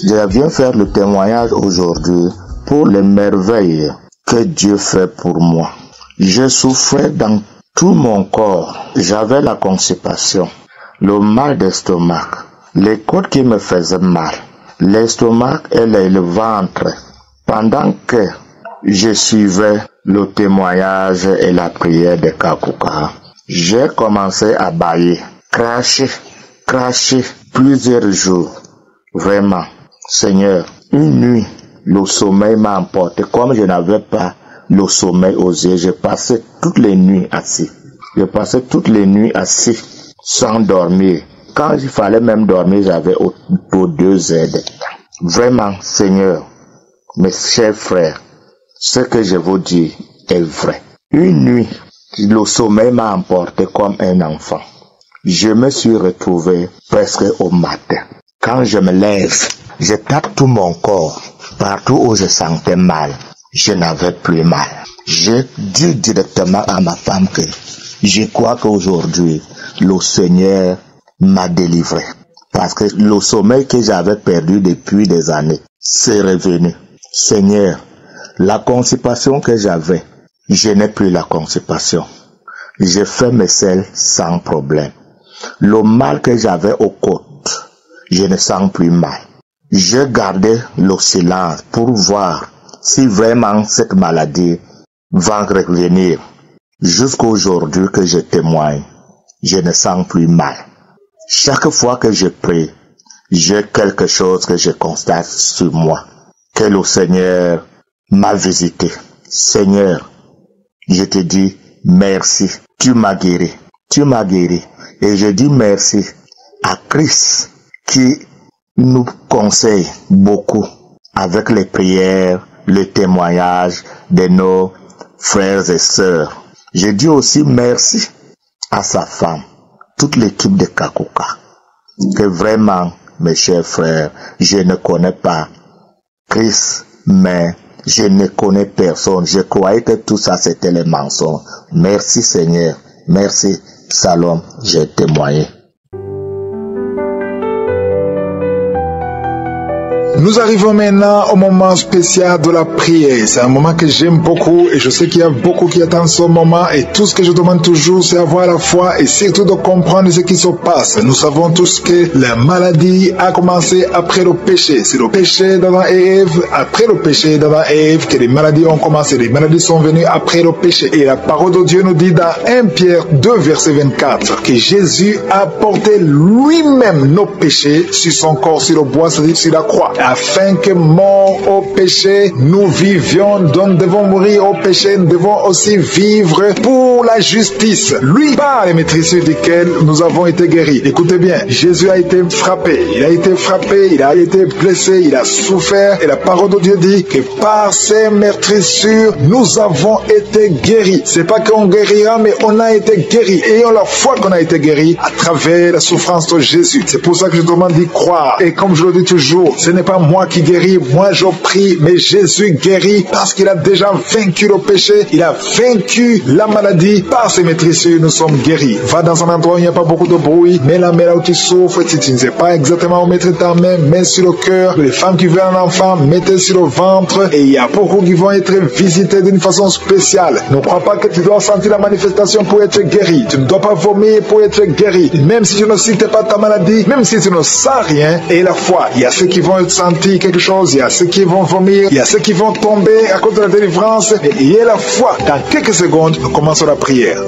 Je viens faire le témoignage aujourd'hui pour les merveilles que Dieu fait pour moi. Je souffrais dans tout mon corps, j'avais la constipation, le mal d'estomac, les côtes qui me faisaient mal, l'estomac et le ventre. Pendant que je suivais le témoignage et la prière de Kanguka, j'ai commencé à bâiller, cracher plusieurs jours. Vraiment, Seigneur, une nuit, le sommeil m'a emporté comme je n'avais pas le sommeil aux yeux. J'ai passé toutes les nuits assis. Sans dormir. Quand il fallait même dormir, j'avais pour 2 heures de temps. Vraiment, Seigneur, mes chers frères, ce que je vous dis est vrai. Une nuit, le sommeil m'a emporté comme un enfant. Je me suis retrouvé presque au matin. Quand je me lève, je tape tout mon corps. Partout où je sentais mal, je n'avais plus mal. J'ai dit directement à ma femme que je crois qu'aujourd'hui, le Seigneur m'a délivré. Parce que le sommeil que j'avais perdu depuis des années, c'est revenu. Seigneur, la constipation que j'avais, je n'ai plus la constipation. J'ai fait mes selles sans problème. Le mal que j'avais aux côtes, je ne sens plus mal. Je gardais le silence pour voir si vraiment cette maladie va revenir. Jusqu'aujourd'hui que je témoigne, je ne sens plus mal. Chaque fois que je prie, j'ai quelque chose que je constate sur moi, que le Seigneur m'a visité. Seigneur, je te dis merci, tu m'as guéri, tu m'as guéri. Et je dis merci à Christ qui nous conseille beaucoup avec les prières, le témoignage de nos frères et sœurs. Je dis aussi merci à sa femme, toute l'équipe de Kakuka, que vraiment, mes chers frères, je ne connais pas Christ, mais je ne connais personne. Je croyais que tout ça c'était les mensonges. Merci Seigneur, merci Salom, j'ai témoigné.
Nous arrivons maintenant au moment spécial de la prière. C'est un moment que j'aime beaucoup et je sais qu'il y a beaucoup qui attendent ce moment et tout ce que je demande toujours c'est avoir la foi et surtout de comprendre ce qui se passe. Nous savons tous que la maladie a commencé après le péché. C'est le péché d'Adam et Ève, après le péché d'Adam et Ève que les maladies ont commencé. Les maladies sont venues après le péché. Et la parole de Dieu nous dit dans 1 Pierre 2 verset 24 que Jésus a porté lui-même nos péchés sur son corps, sur le bois, c'est-à-dire sur la croix. Afin que mort au péché, nous vivions, donc nous devons mourir au péché, nous devons aussi vivre pour la justice. Lui, par les maîtrisures desquelles nous avons été guéris. Écoutez bien, Jésus a été frappé, il a été blessé, il a souffert, et la parole de Dieu dit que par ses maîtrisures, nous avons été guéris. C'est pas qu'on guérira, mais on a été guéris. Ayons la foi qu'on a été guéris à travers la souffrance de Jésus. C'est pour ça que je demande d'y croire. Et comme je le dis toujours, ce n'est pas moi qui guéris, moi je prie, mais Jésus guérit parce qu'il a déjà vaincu le péché, il a vaincu la maladie, par ses maîtrisures nous sommes guéris. Va dans un endroit où il n'y a pas beaucoup de bruit, mets la main là où tu souffres, si tu ne sais pas exactement où mettre ta main, mets sur le cœur. Les femmes qui veulent un enfant, mettez sur le ventre, et il y a beaucoup qui vont être visités d'une façon spéciale. Ne crois pas que tu dois sentir la manifestation pour être guéri, tu ne dois pas vomir pour être guéri, même si tu ne cites pas ta maladie, même si tu ne sens rien, et la foi, il y a ceux qui vont sentir quelque chose, il y a ceux qui vont vomir, il y a ceux qui vont tomber à cause de la délivrance, mais il y a la foi. Dans quelques secondes, nous commençons la prière.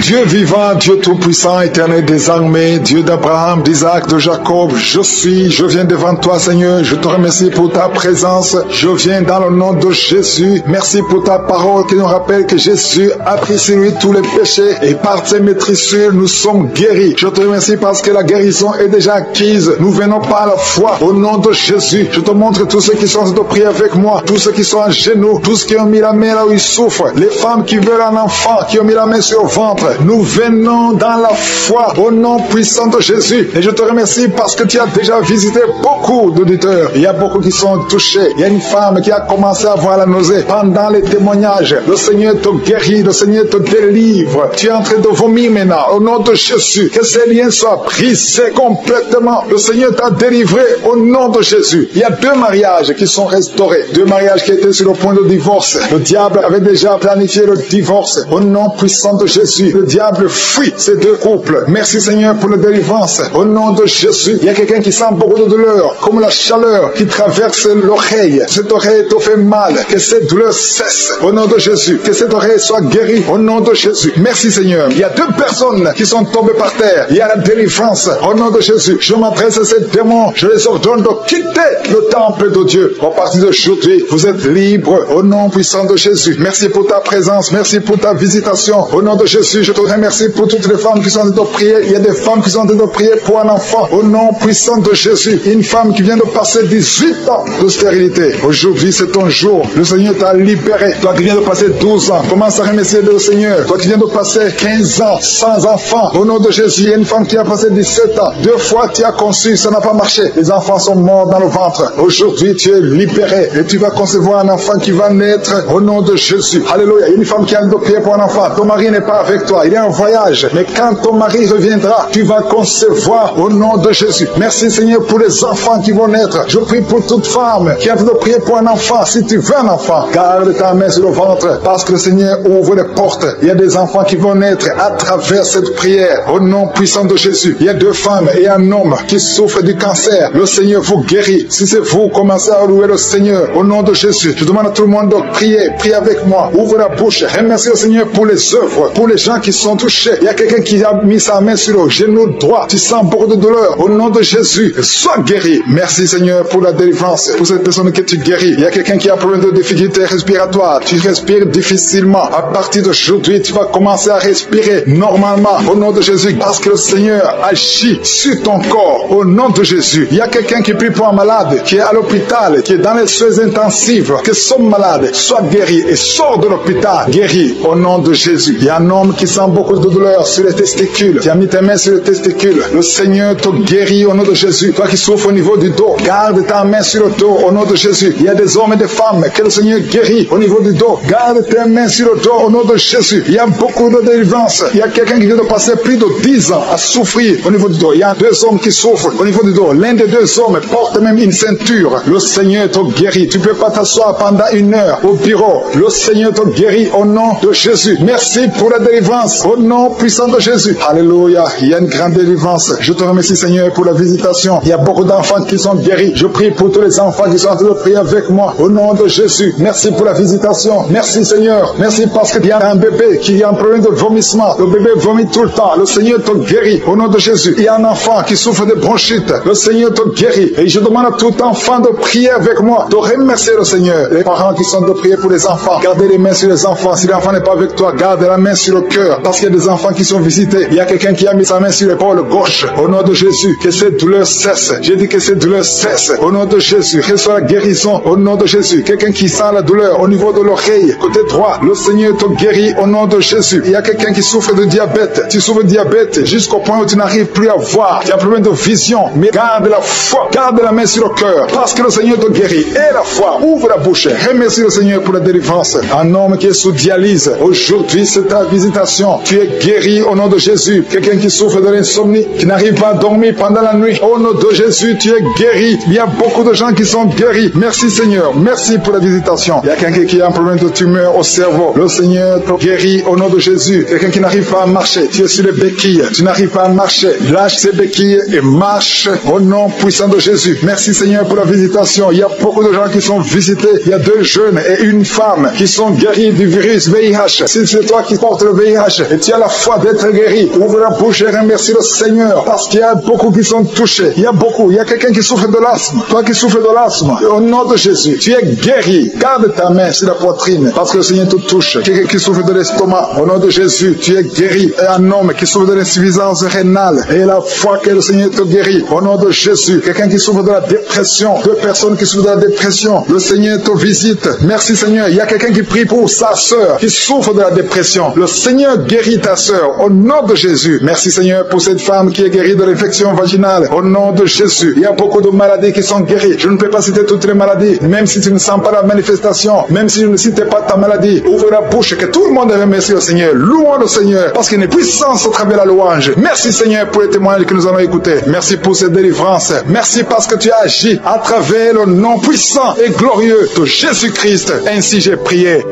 Dieu vivant, Dieu tout-puissant, éternel des armées, Dieu d'Abraham, d'Isaac, de Jacob, je viens devant toi, Seigneur, je te remercie pour ta présence, je viens dans le nom de Jésus, merci pour ta parole qui nous rappelle que Jésus a pris sur lui tous les péchés et par ses maîtrisures, nous sommes guéris. Je te remercie parce que la guérison est déjà acquise, nous venons par la foi, au nom de Jésus, je te montre tous ceux qui sont de prier avec moi, tous ceux qui sont à genoux, tous ceux qui ont mis la main là où ils souffrent, les femmes qui veulent un enfant, qui ont mis la main sur le ventre. Nous venons dans la foi au nom puissant de Jésus. Et je te remercie parce que tu as déjà visité beaucoup d'auditeurs. Il y a beaucoup qui sont touchés. Il y a une femme qui a commencé à avoir la nausée. Pendant les témoignages, le Seigneur te guérit, le Seigneur te délivre. Tu es en train de vomir maintenant. Au nom de Jésus, que ces liens soient brisés complètement. Le Seigneur t'a délivré au nom de Jésus. Il y a 2 mariages qui sont restaurés. 2 mariages qui étaient sur le point de divorce. Le diable avait déjà planifié le divorce. Au nom puissant de Jésus, le diable fuit ces 2 couples. Merci Seigneur pour la délivrance. Au nom de Jésus, il y a quelqu'un qui sent beaucoup de douleur, comme la chaleur qui traverse l'oreille. Cette oreille te fait mal. Que cette douleur cesse. Au nom de Jésus, que cette oreille soit guérie. Au nom de Jésus. Merci Seigneur. Il y a 2 personnes qui sont tombées par terre. Il y a la délivrance. Au nom de Jésus, je m'adresse à ces démons. Je les ordonne de quitter le temple de Dieu. À partir d'aujourd'hui, vous êtes libres. Au nom puissant de Jésus. Merci pour ta présence. Merci pour ta visitation. Au nom de Jésus, je te remercie pour toutes les femmes qui sont en train de prier. Il y a des femmes qui sont en train de prier pour un enfant. Au nom puissant de Jésus. Une femme qui vient de passer 18 ans de stérilité. Aujourd'hui, c'est ton jour. Le Seigneur t'a libéré. Toi qui viens de passer 12 ans, commence à remercier le Seigneur. Toi qui viens de passer 15 ans sans enfant. Au nom de Jésus, il y a une femme qui a passé 17 ans. 2 fois tu as conçu, ça n'a pas marché. Les enfants sont morts dans le ventre. Aujourd'hui, tu es libéré. Et tu vas concevoir un enfant qui va naître au nom de Jésus. Alléluia. Il y a une femme qui a de prier pour un enfant. Ton mari n'est pas avec toi. pas, il est en voyage. Mais quand ton mari reviendra, tu vas concevoir au nom de Jésus. Merci Seigneur pour les enfants qui vont naître. Je prie pour toute femme qui a besoin de prier pour un enfant. Si tu veux un enfant, garde ta main sur le ventre parce que le Seigneur ouvre les portes. Il y a des enfants qui vont naître à travers cette prière au nom puissant de Jésus. Il y a 2 femmes et un homme qui souffrent du cancer. Le Seigneur vous guérit. Si c'est vous, commencez à louer le Seigneur au nom de Jésus. Je demande à tout le monde de prier. Priez avec moi. Ouvre la bouche. Remercie le Seigneur pour les œuvres, pour les gens qui sont touchés. Il y a quelqu'un qui a mis sa main sur le genou droit. Tu sens beaucoup de douleur. Au nom de Jésus, sois guéri. Merci Seigneur pour la délivrance, pour cette personne que tu guéris. Il y a quelqu'un qui a un problème de difficulté respiratoire. Tu respires difficilement. À partir d'aujourd'hui, tu vas commencer à respirer normalement au nom de Jésus parce que le Seigneur agit sur ton corps au nom de Jésus. Il y a quelqu'un qui prie pour un malade qui est à l'hôpital, qui est dans les soins intensifs, que son malade soit guéri et sort de l'hôpital guéri au nom de Jésus. Il y a un homme qui sent beaucoup de douleur sur les testicules. Tu as mis tes mains sur les testicules. Le Seigneur te guérit au nom de Jésus. Toi qui souffres au niveau du dos, garde ta main sur le dos au nom de Jésus. Il y a des hommes et des femmes que le Seigneur guérit au niveau du dos. Garde tes mains sur le dos au nom de Jésus. Il y a beaucoup de délivrance. Il y a quelqu'un qui vient de passer plus de 10 ans à souffrir au niveau du dos. Il y a 2 hommes qui souffrent au niveau du dos. L'un des 2 hommes porte même une ceinture. Le Seigneur te guérit. Tu ne peux pas t'asseoir pendant 1 heure au bureau. Le Seigneur te guérit au nom de Jésus. Merci pour la délivrance au nom puissant de Jésus. Alléluia. Il y a une grande délivrance. Je te remercie Seigneur pour la visitation. Il y a beaucoup d'enfants qui sont guéris. Je prie pour tous les enfants qui sont en train de prier avec moi au nom de Jésus. Merci pour la visitation. Merci Seigneur. Merci parce qu'il y a un bébé qui a un problème de vomissement. Le bébé vomit tout le temps. Le Seigneur te guérit au nom de Jésus. Il y a un enfant qui souffre de bronchite. Le Seigneur te guérit. Et je demande à tout enfant de prier avec moi, de remercier le Seigneur. Les parents qui sont de prier pour les enfants, gardez les mains sur les enfants. Si l'enfant n'est pas avec toi, garde la main sur le cœur. Parce qu'il y a des enfants qui sont visités. Il y a quelqu'un qui a mis sa main sur l'épaule gauche. Au nom de Jésus, que cette douleur cesse. J'ai dit que cette douleur cesse. Au nom de Jésus, reçois la guérison. Au nom de Jésus, quelqu'un qui sent la douleur au niveau de l'oreille, côté droit, le Seigneur te guérit au nom de Jésus. Il y a quelqu'un qui souffre de diabète. Tu souffres de diabète jusqu'au point où tu n'arrives plus à voir. Tu as un problème de vision. Mais garde la foi. Garde la main sur le cœur. Parce que le Seigneur te guérit. Et la foi. Ouvre la bouche. Remercie le Seigneur pour la délivrance. Un homme qui est sous dialyse. Aujourd'hui, c'est ta visitation. Tu es guéri au nom de Jésus. Quelqu'un qui souffre de l'insomnie, qui n'arrive pas à dormir pendant la nuit. Au nom de Jésus, tu es guéri. Il y a beaucoup de gens qui sont guéris. Merci Seigneur. Merci pour la visitation. Il y a quelqu'un qui a un problème de tumeur au cerveau. Le Seigneur te guérit au nom de Jésus. Quelqu'un qui n'arrive pas à marcher. Tu es sur les béquilles. Tu n'arrives pas à marcher. Lâche ces béquilles et marche au nom puissant de Jésus. Merci Seigneur pour la visitation. Il y a beaucoup de gens qui sont visités. Il y a 2 jeunes et une femme qui sont guéris du virus VIH. Si c'est toi qui portes le VIH et tu as la foi d'être guéri, ouvre la bouche et remercie le Seigneur parce qu'il y a beaucoup qui sont touchés. Il y a beaucoup. Il y a quelqu'un qui souffre de l'asthme. Toi qui souffres de l'asthme, au nom de Jésus, tu es guéri. Garde ta main sur la poitrine parce que le Seigneur te touche. Quelqu'un qui souffre de l'estomac, au nom de Jésus, tu es guéri. Et un homme qui souffre de l'insuffisance rénale et la foi que le Seigneur te guérit, au nom de Jésus. Quelqu'un qui souffre de la dépression, 2 personnes qui souffrent de la dépression, le Seigneur te visite. Merci Seigneur. Il y a quelqu'un qui prie pour sa sœur qui souffre de la dépression. Le Seigneur guérit ta sœur au nom de Jésus. Merci Seigneur pour cette femme qui est guérie de l'infection vaginale au nom de Jésus. Il y a beaucoup de maladies qui sont guéries. Je ne peux pas citer toutes les maladies, même si tu ne sens pas la manifestation, même si je ne cite pas ta maladie. Ouvre la bouche, que tout le monde remercie le Seigneur. Louons le Seigneur parce qu'il y a une puissance au travers de la louange. Merci Seigneur pour les témoignages que nous allons écouter. Merci pour cette délivrance. Merci parce que tu as agi à travers le nom puissant et glorieux de Jésus-Christ. Ainsi j'ai prié.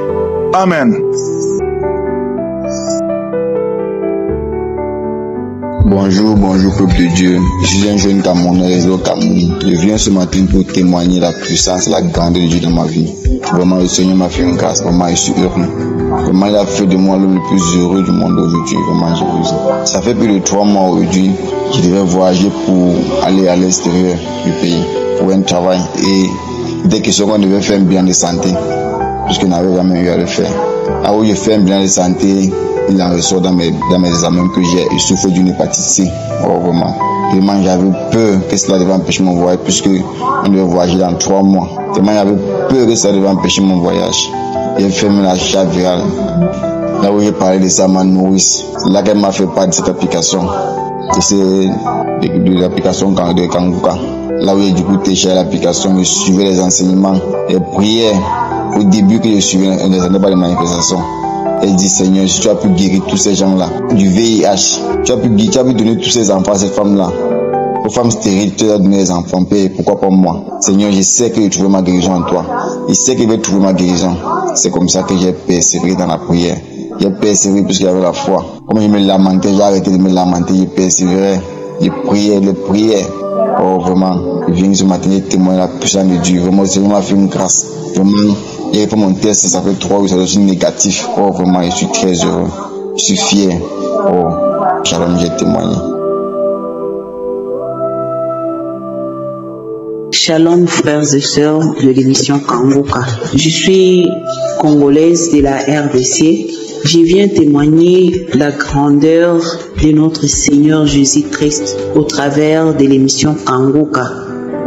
Amen.
Bonjour, bonjour peuple de Dieu. Je suis un jeune Camerounais au Cameroun. Je viens ce matin pour témoigner la puissance, la grandeur de Dieu dans ma vie. Vraiment, le Seigneur m'a fait une grâce. Vraiment, je suis heureux. Vraiment, il a fait de moi l'homme le plus heureux du monde aujourd'hui. Vraiment, je vous dis. Ça fait plus de 3 mois aujourd'hui. Je devais voyager pour aller à l'extérieur du pays pour un travail. Et dès que on devait faire un bilan de santé, puisque je n'avais jamais eu à le faire. Ah oui, j'ai fait un bilan de santé. Il en ressort dans mes examens que j'ai souffert d'une hépatite C. Oh, vraiment. Vraiment, j'avais peur que cela devait empêcher mon voyage, puisque on devait voyager dans 3 mois. Vraiment, j'avais peur que ça devait empêcher mon voyage. J'ai fait la charge virale. Là où j'ai parlé de ça, ma nourrice, là qu'elle m'a fait part de cette application. C'est de l'application de Kanguka. Là où j'ai du coup téléchargé l'application, je suivais les enseignements et prières. Au début que je suivais, je n'entendais pas les manifestations. Elle dit, Seigneur, si tu as pu guérir tous ces gens-là, du VIH, tu as pu donner tous ces enfants à cette femme-là. Aux femmes stériles, tu as donné les enfants, Père, pourquoi pas moi? Seigneur, je sais que je trouve ma guérison en toi. Je sais que je vais trouver ma guérison. C'est comme ça que j'ai persévéré dans la prière. J'ai persévéré parce qu'il y avait la foi. Comme je me lamentais, j'ai arrêté de me lamenter, je persévérais. Je priais. Oh, vraiment, je viens ce matin, je témoigne la puissance de Dieu. Vraiment, c'est vraiment fait une grâce. Vraiment, j'ai fait mon test, ça fait 3 jours, ça doit être négatif. Oh, vraiment, je suis très heureux. Je suis fier. Oh, Shalom, j'ai témoigné.
Shalom frères et sœurs de l'émission Kangoka. Je suis congolaise de la RDC. Je viens témoigner la grandeur de notre Seigneur Jésus-Christ au travers de l'émission Kangoka.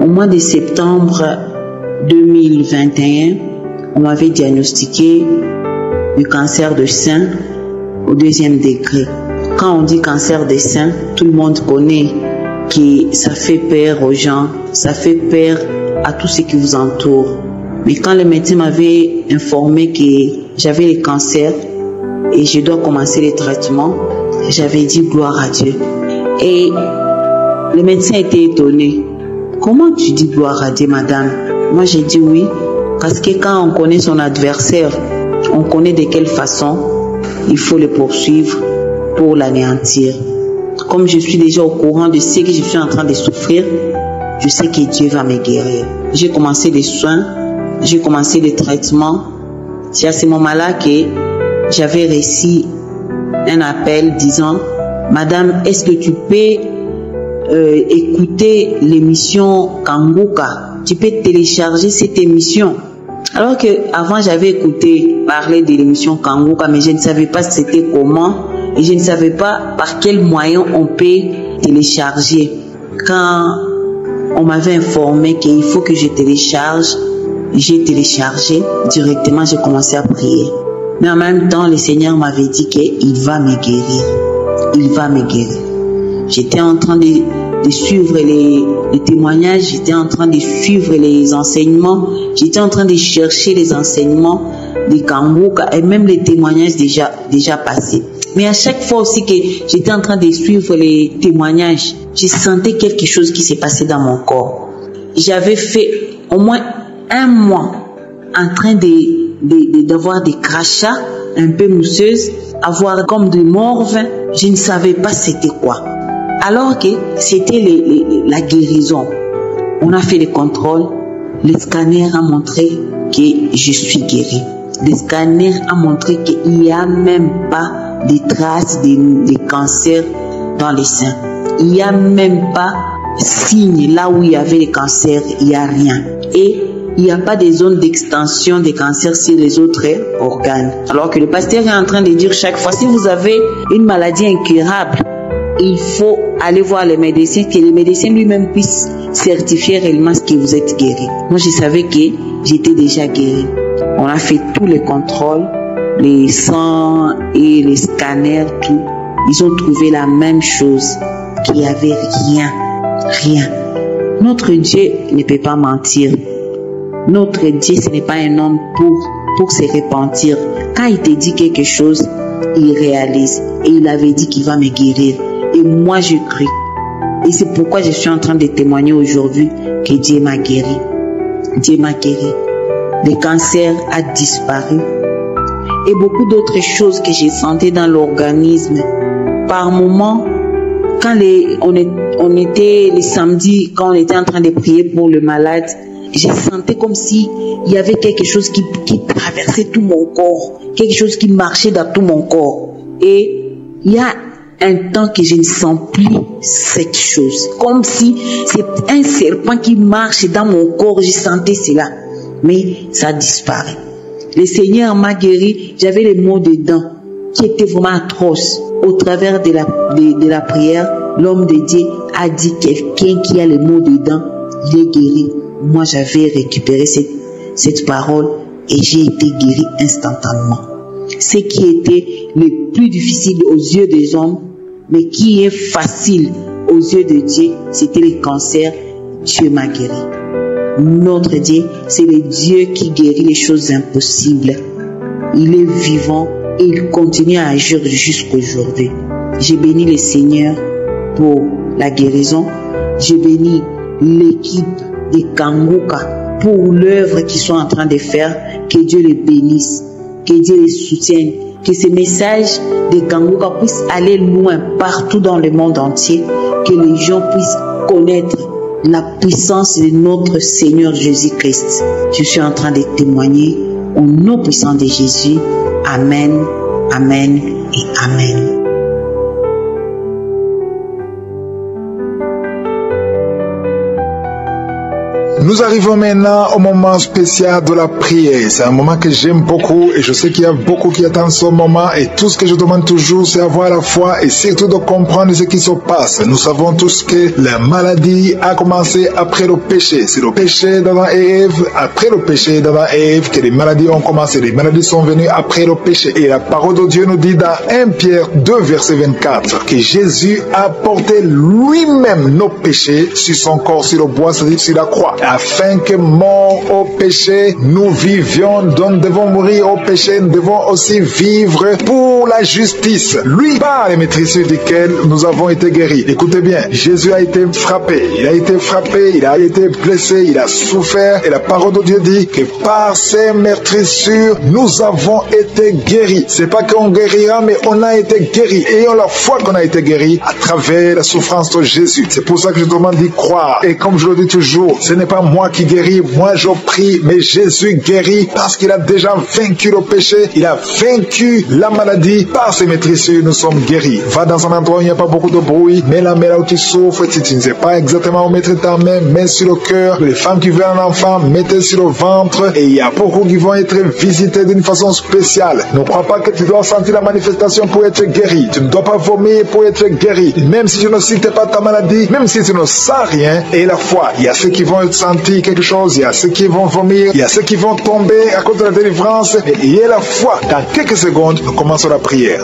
Au mois de septembre 2021, on m'avait diagnostiqué le cancer de sein au 2e degré. Quand on dit cancer des seins, tout le monde connaît que ça fait peur aux gens, ça fait peur à tous ceux qui vous entourent. Mais quand le médecin m'avait informé que j'avais le cancer et je dois commencer les traitements, j'avais dit gloire à Dieu. Et le médecin était étonné. Comment tu dis gloire à Dieu, madame? Moi j'ai dit oui, parce que quand on connaît son adversaire, on connaît de quelle façon il faut le poursuivre pour l'anéantir. Comme je suis déjà au courant de ce que je suis en train de souffrir, je sais que Dieu va me guérir. J'ai commencé les soins, j'ai commencé les traitements. C'est à ce moment-là que j'avais reçu un appel disant, madame, est-ce que tu peux écouter l'émission Kangoka? Tu peux télécharger cette émission. Alors que avant j'avais écouté parler de l'émission Kangoka, mais je ne savais pas c'était comment et je ne savais pas par quel moyen on peut télécharger. Quand on m'avait informé qu'il faut que je télécharge, j'ai téléchargé directement, j'ai commencé à prier. Mais en même temps, le Seigneur m'avait dit qu'il va me guérir. Il va me guérir. J'étais en train de suivre les témoignages, j'étais en train de suivre les enseignements, j'étais en train de chercher les enseignements de Kangoka et même les témoignages déjà passés. Mais à chaque fois aussi que j'étais en train de suivre les témoignages, je sentais quelque chose qui s'est passé dans mon corps. J'avais fait au moins 1 mois en train d'avoir des crachats un peu mousseuses, avoir comme des morves, je ne savais pas c'était quoi. Alors que c'était la guérison. On a fait les contrôles, le scanner a montré que je suis guérie. Le scanner a montré qu'il n'y a même pas de traces de cancer dans les seins. Il n'y a même pas signe là où il y avait le cancer, il n'y a rien. Et il n'y a pas de zone d'extension des cancers sur les autres organes. Alors que le pasteur est en train de dire chaque fois, si vous avez une maladie incurable, il faut aller voir les médecins, que les médecins lui-même puissent certifier réellement ce que vous êtes guéri. Moi, je savais que j'étais déjà guéri. On a fait tous les contrôles, les sangs et les scanners, tout. Ils ont trouvé la même chose, qu'il n'y avait rien. Notre Dieu ne peut pas mentir. Notre Dieu, ce n'est pas un homme pour se repentir. Quand il te dit quelque chose, il réalise. Et il avait dit qu'il va me guérir. Et moi, je crie. Et c'est pourquoi je suis en train de témoigner aujourd'hui que Dieu m'a guéri. Dieu m'a guéri. Le cancer a disparu. Et beaucoup d'autres choses que j'ai sentées dans l'organisme. Par moments, quand on était le samedi, quand on était en train de prier pour le malade, j'ai senti comme si il y avait quelque chose qui traversait tout mon corps, quelque chose qui marchait dans tout mon corps. Et il y a un temps que je ne sens plus cette chose, comme si c'est un serpent qui marche dans mon corps, je sentais cela, mais ça disparaît. Le Seigneur m'a guéri, j'avais les maux de dents qui étaient vraiment atroces. Au travers de la prière, l'homme de Dieu a dit quelqu'un qui a les maux de dents, il est guéri. Moi, j'avais récupéré cette parole et j'ai été guéri instantanément. Ce qui était le plus difficile aux yeux des hommes, mais qui est facile aux yeux de Dieu, c'était le cancer. Dieu m'a guéri. Notre Dieu, c'est le Dieu qui guérit les choses impossibles. Il est vivant, et il continue à agir jusqu'aujourd'hui. J'ai béni le Seigneur pour la guérison. J'ai béni l'équipe de Kanguka pour l'œuvre qu'ils sont en train de faire. Que Dieu les bénisse, que Dieu les soutienne, que ces messages de Kanguka puissent aller loin partout dans le monde entier, que les gens puissent connaître la puissance de notre Seigneur Jésus-Christ. Je suis en train de témoigner au nom puissant de Jésus. Amen, amen et amen.
Nous arrivons maintenant au moment spécial de la prière. C'est un moment que j'aime beaucoup et je sais qu'il y a beaucoup qui attendent ce moment et tout ce que je demande toujours c'est avoir la foi et surtout de comprendre ce qui se passe. Nous savons tous que la maladie a commencé après le péché. C'est le péché d'Adam et Ève, après le péché d'Adam et Ève que les maladies ont commencé. Les maladies sont venues après le péché. Et la parole de Dieu nous dit dans 1 Pierre 2 verset 24 que Jésus a porté lui-même nos péchés sur son corps, sur le bois, c'est-à-dire sur la croix. Afin que mort au péché, nous vivions, donc nous devons mourir au péché, nous devons aussi vivre pour la justice. Lui, par les maîtrisures duquel nous avons été guéris. Écoutez bien, Jésus a été frappé, il a été blessé, il a souffert, et la parole de Dieu dit que par ses maîtrisures, nous avons été guéris. C'est pas qu'on guérira, mais on a été guéris. Ayons la foi qu'on a été guéris à travers la souffrance de Jésus. C'est pour ça que je demande d'y croire. Et comme je le dis toujours, ce n'est pas moi qui guéris, moi je prie, mais Jésus guérit parce qu'il a déjà vaincu le péché, il a vaincu la maladie, par ses maîtrisures nous sommes guéris. Va dans un endroit où il n'y a pas beaucoup de bruit, mets la main là où tu souffres, si tu ne sais pas exactement où mettre ta main, mets sur le cœur. Les femmes qui veulent un enfant, mettez sur le ventre, et il y a beaucoup qui vont être visités d'une façon spéciale. Ne crois pas que tu dois sentir la manifestation pour être guéri, tu ne dois pas vomir pour être guéri, même si tu ne cites pas ta maladie, même si tu ne sens rien, et la foi, il y a ceux qui vont sentir quelque chose, il y a ceux qui vont vomir, il y a ceux qui vont tomber à cause de la délivrance, mais il y a la foi. Dans quelques secondes, nous commençons la prière.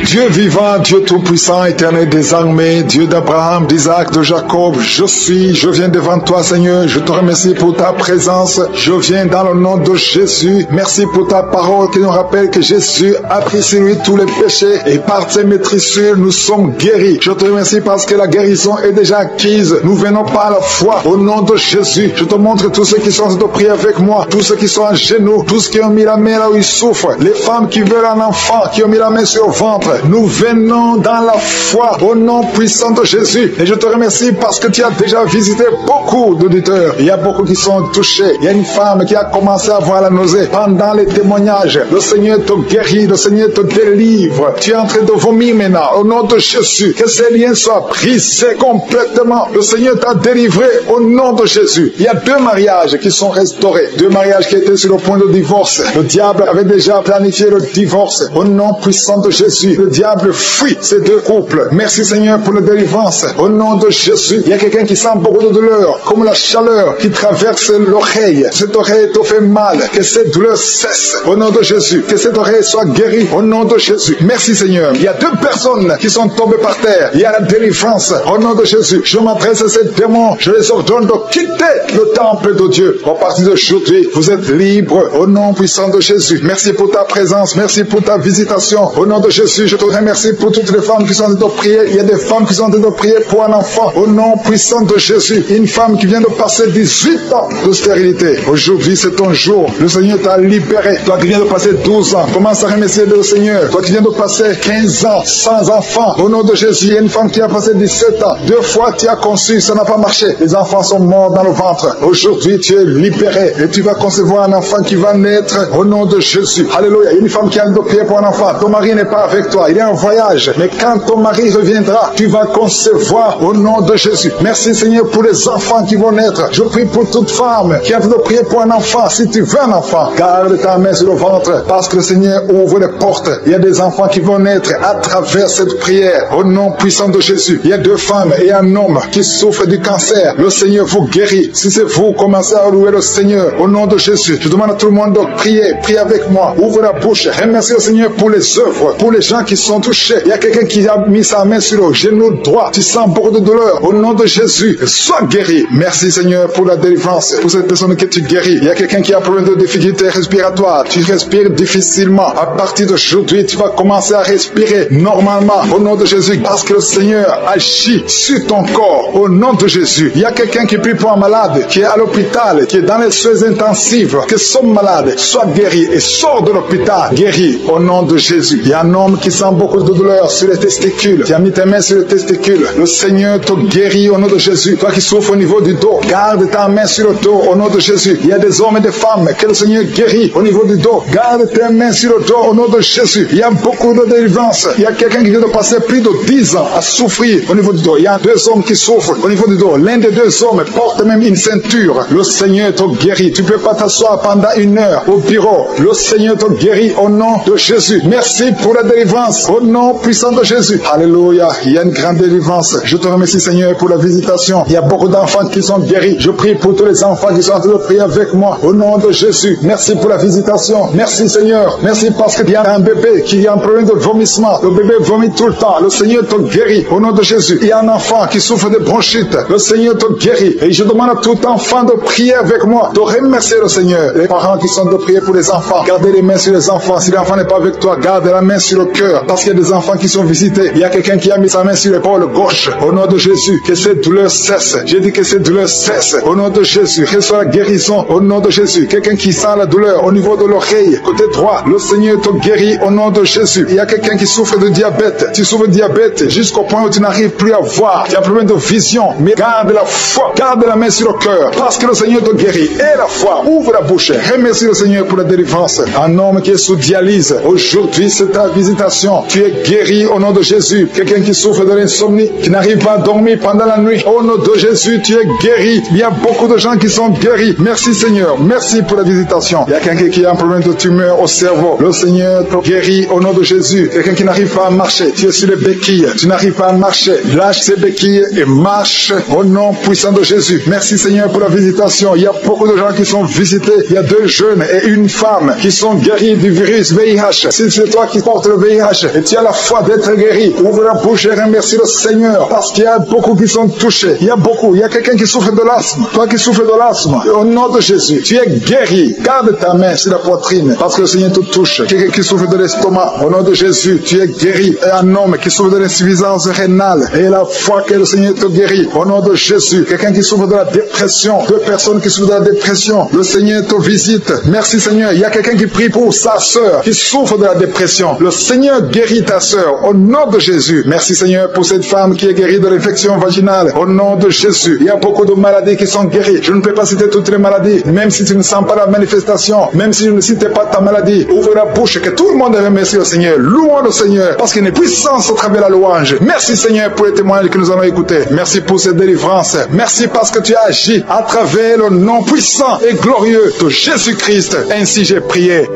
Dieu vivant, Dieu tout-puissant, éternel des armées, Dieu d'Abraham, d'Isaac, de Jacob, je viens devant toi, Seigneur, je te remercie pour ta présence, je viens dans le nom de Jésus, merci pour ta parole qui nous rappelle que Jésus a pris sur lui tous les péchés et par ses maîtrisures, nous sommes guéris. Je te remercie parce que la guérison est déjà acquise, nous venons par la foi, au nom de Jésus, je te montre tous ceux qui sont de prier avec moi, tous ceux qui sont à genoux, tous ceux qui ont mis la main là où ils souffrent, les femmes qui veulent un enfant, qui ont mis la main sur le ventre. Nous venons dans la foi au nom puissant de Jésus. Et je te remercie parce que tu as déjà visité beaucoup d'auditeurs. Il y a beaucoup qui sont touchés. Il y a une femme qui a commencé à avoir la nausée. Pendant les témoignages, le Seigneur te guérit, le Seigneur te délivre. Tu es en train de vomir maintenant. Au nom de Jésus, que ces liens soient brisés complètement. Le Seigneur t'a délivré au nom de Jésus. Il y a 2 mariages qui sont restaurés. 2 mariages qui étaient sur le point de divorce. Le diable avait déjà planifié le divorce. Au nom puissant de Jésus, le diable fuit ces 2 couples. Merci Seigneur pour la délivrance. Au nom de Jésus, il y a quelqu'un qui sent beaucoup de douleur, comme la chaleur qui traverse l'oreille. Cette oreille te fait mal. Que cette douleur cesse. Au nom de Jésus, que cette oreille soit guérie. Au nom de Jésus. Merci Seigneur. Il y a 2 personnes qui sont tombées par terre. Il y a la délivrance. Au nom de Jésus, je m'adresse à ces démons. Je les ordonne de quitter le temple de Dieu. À partir d'aujourd'hui, vous êtes libres. Au nom puissant de Jésus. Merci pour ta présence. Merci pour ta visitation. Au nom de Jésus, je te remercie pour toutes les femmes qui sont en train de prier. Il y a des femmes qui sont en train de prier pour un enfant. Au nom puissant de Jésus. Une femme qui vient de passer 18 ans de stérilité. Aujourd'hui, c'est ton jour. Le Seigneur t'a libéré. Toi qui viens de passer 12 ans, commence à remercier le Seigneur. Toi qui viens de passer 15 ans sans enfant. Au nom de Jésus, il y a une femme qui a passé 17 ans. 2 fois tu as conçu, ça n'a pas marché. Les enfants sont morts dans le ventre. Aujourd'hui, tu es libéré. Et tu vas concevoir un enfant qui va naître au nom de Jésus. Alléluia. Il y a une femme qui a de prier pour un enfant. Ton mari n'est pas avec toi. Il est en voyage. Mais quand ton mari reviendra, tu vas concevoir au nom de Jésus. Merci Seigneur pour les enfants qui vont naître. Je prie pour toute femme qui a de prier pour un enfant. Si tu veux un enfant, garde ta main sur le ventre parce que le Seigneur ouvre les portes. Il y a des enfants qui vont naître à travers cette prière au nom puissant de Jésus. Il y a 2 femmes et un homme qui souffrent du cancer. Le Seigneur vous guérit. Si c'est vous, commencez à louer le Seigneur au nom de Jésus. Je demande à tout le monde de prier. Priez avec moi. Ouvre la bouche. Remercie le Seigneur pour les œuvres, pour les gens qui sont touchés. Il y a quelqu'un qui a mis sa main sur le genou droit. Tu sens beaucoup de douleur. Au nom de Jésus, sois guéri. Merci Seigneur pour la délivrance, pour cette personne que tu guéris. Il y a quelqu'un qui a un problème de difficulté respiratoire. Tu respires difficilement. À partir d'aujourd'hui, tu vas commencer à respirer normalement. Au nom de Jésus, parce que le Seigneur agit sur ton corps. Au nom de Jésus. Il y a quelqu'un qui prie pour un malade, qui est à l'hôpital, qui est dans les soins intensifs, que son malade soit guéri et sort de l'hôpital guéri au nom de Jésus. Il y a un homme qui sent beaucoup de douleur sur les testicules. Tu as mis tes mains sur les testicules. Le Seigneur te guérit au nom de Jésus. Toi qui souffres au niveau du dos, garde ta main sur le dos au nom de Jésus. Il y a des hommes et des femmes que le Seigneur guérit au niveau du dos. Garde tes mains sur le dos au nom de Jésus. Il y a beaucoup de délivrance. Il y a quelqu'un qui vient de passer plus de 10 ans à souffrir au niveau du dos. Il y a 2 hommes qui souffrent au niveau du dos. L'un des 2 hommes porte même une ceinture. Le Seigneur te guérit. Tu ne peux pas t'asseoir pendant 1 heure au bureau. Le Seigneur te guérit au nom de Jésus. Merci pour la délivrance au nom puissant de Jésus. Alléluia. Il y a une grande délivrance. Je te remercie Seigneur pour la visitation. Il y a beaucoup d'enfants qui sont guéris. Je prie pour tous les enfants qui sont en train de prier avec moi au nom de Jésus. Merci pour la visitation. Merci Seigneur. Merci parce qu'il y a un bébé qui a un problème de vomissement. Le bébé vomit tout le temps. Le Seigneur te guérit au nom de Jésus. Il y a un enfant qui souffre de bronchite. Le Seigneur te guérit. Et je demande à tout enfant de prier avec moi, de remercier le Seigneur. Les parents qui sont de prier pour les enfants, gardez les mains sur les enfants. Si l'enfant n'est pas avec toi, garde la main sur le cœur. Parce qu'il y a des enfants qui sont visités. Il y a quelqu'un qui a mis sa main sur l'épaule gauche. Au nom de Jésus, que cette douleur cesse. J'ai dit que cette douleur cesse. Au nom de Jésus, reçois la guérison. Au nom de Jésus, quelqu'un qui sent la douleur au niveau de l'oreille, côté droit, le Seigneur te guérit au nom de Jésus. Il y a quelqu'un qui souffre de diabète. Tu souffres de diabète jusqu'au point où tu n'arrives plus à voir. Tu as un problème de vision. Mais garde la foi. Garde la main sur le cœur. Parce que le Seigneur te guérit. Et la foi. Ouvre la bouche. Remercie le Seigneur pour la délivrance. Un homme qui est sous dialyse. Aujourd'hui, c'est ta visitation. Tu es guéri au nom de Jésus. Quelqu'un qui souffre de l'insomnie, qui n'arrive pas à dormir pendant la nuit. Au nom de Jésus, tu es guéri. Il y a beaucoup de gens qui sont guéris. Merci Seigneur. Merci pour la visitation. Il y a quelqu'un qui a un problème de tumeur au cerveau. Le Seigneur te guérit au nom de Jésus. Quelqu'un qui n'arrive pas à marcher. Tu es sur les béquilles. Tu n'arrives pas à marcher. Lâche ces béquilles et marche au nom puissant de Jésus. Merci Seigneur pour la visitation. Il y a beaucoup de gens qui sont visités. Il y a 2 jeunes et une femme qui sont guéris du virus VIH. Si c'est toi qui portes le VIH et tu as la foi d'être guéri, ouvre la bouche et remercie le Seigneur parce qu'il y a beaucoup qui sont touchés. Il y a beaucoup. Il y a quelqu'un qui souffre de l'asthme. Toi qui souffres de l'asthme, au nom de Jésus, tu es guéri. Garde ta main sur la poitrine parce que le Seigneur te touche. Quelqu'un qui souffre de l'estomac, au nom de Jésus, tu es guéri. Et un homme qui souffre de l'insuffisance rénale et la foi que le Seigneur te guérit, au nom de Jésus. Quelqu'un qui souffre de la dépression, 2 personnes qui souffrent de la dépression, le Seigneur te visite. Merci Seigneur. Il y a quelqu'un qui prie pour sa sœur qui souffre de la dépression. Le Seigneur guérit ta sœur au nom de Jésus. Merci Seigneur pour cette femme qui est guérie de l'infection vaginale au nom de Jésus. Il y a beaucoup de maladies qui sont guéries. Je ne peux pas citer toutes les maladies, même si tu ne sens pas la manifestation, même si je ne cite pas ta maladie. Ouvre la bouche, que tout le monde remercie le Seigneur. Louons le Seigneur parce qu'il est puissant au travers de la louange. Merci Seigneur pour les témoignages que nous allons écouter. Merci pour cette délivrance. Merci parce que tu as agi à travers le nom puissant et glorieux de Jésus-Christ. Ainsi j'ai prié.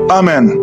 Amen.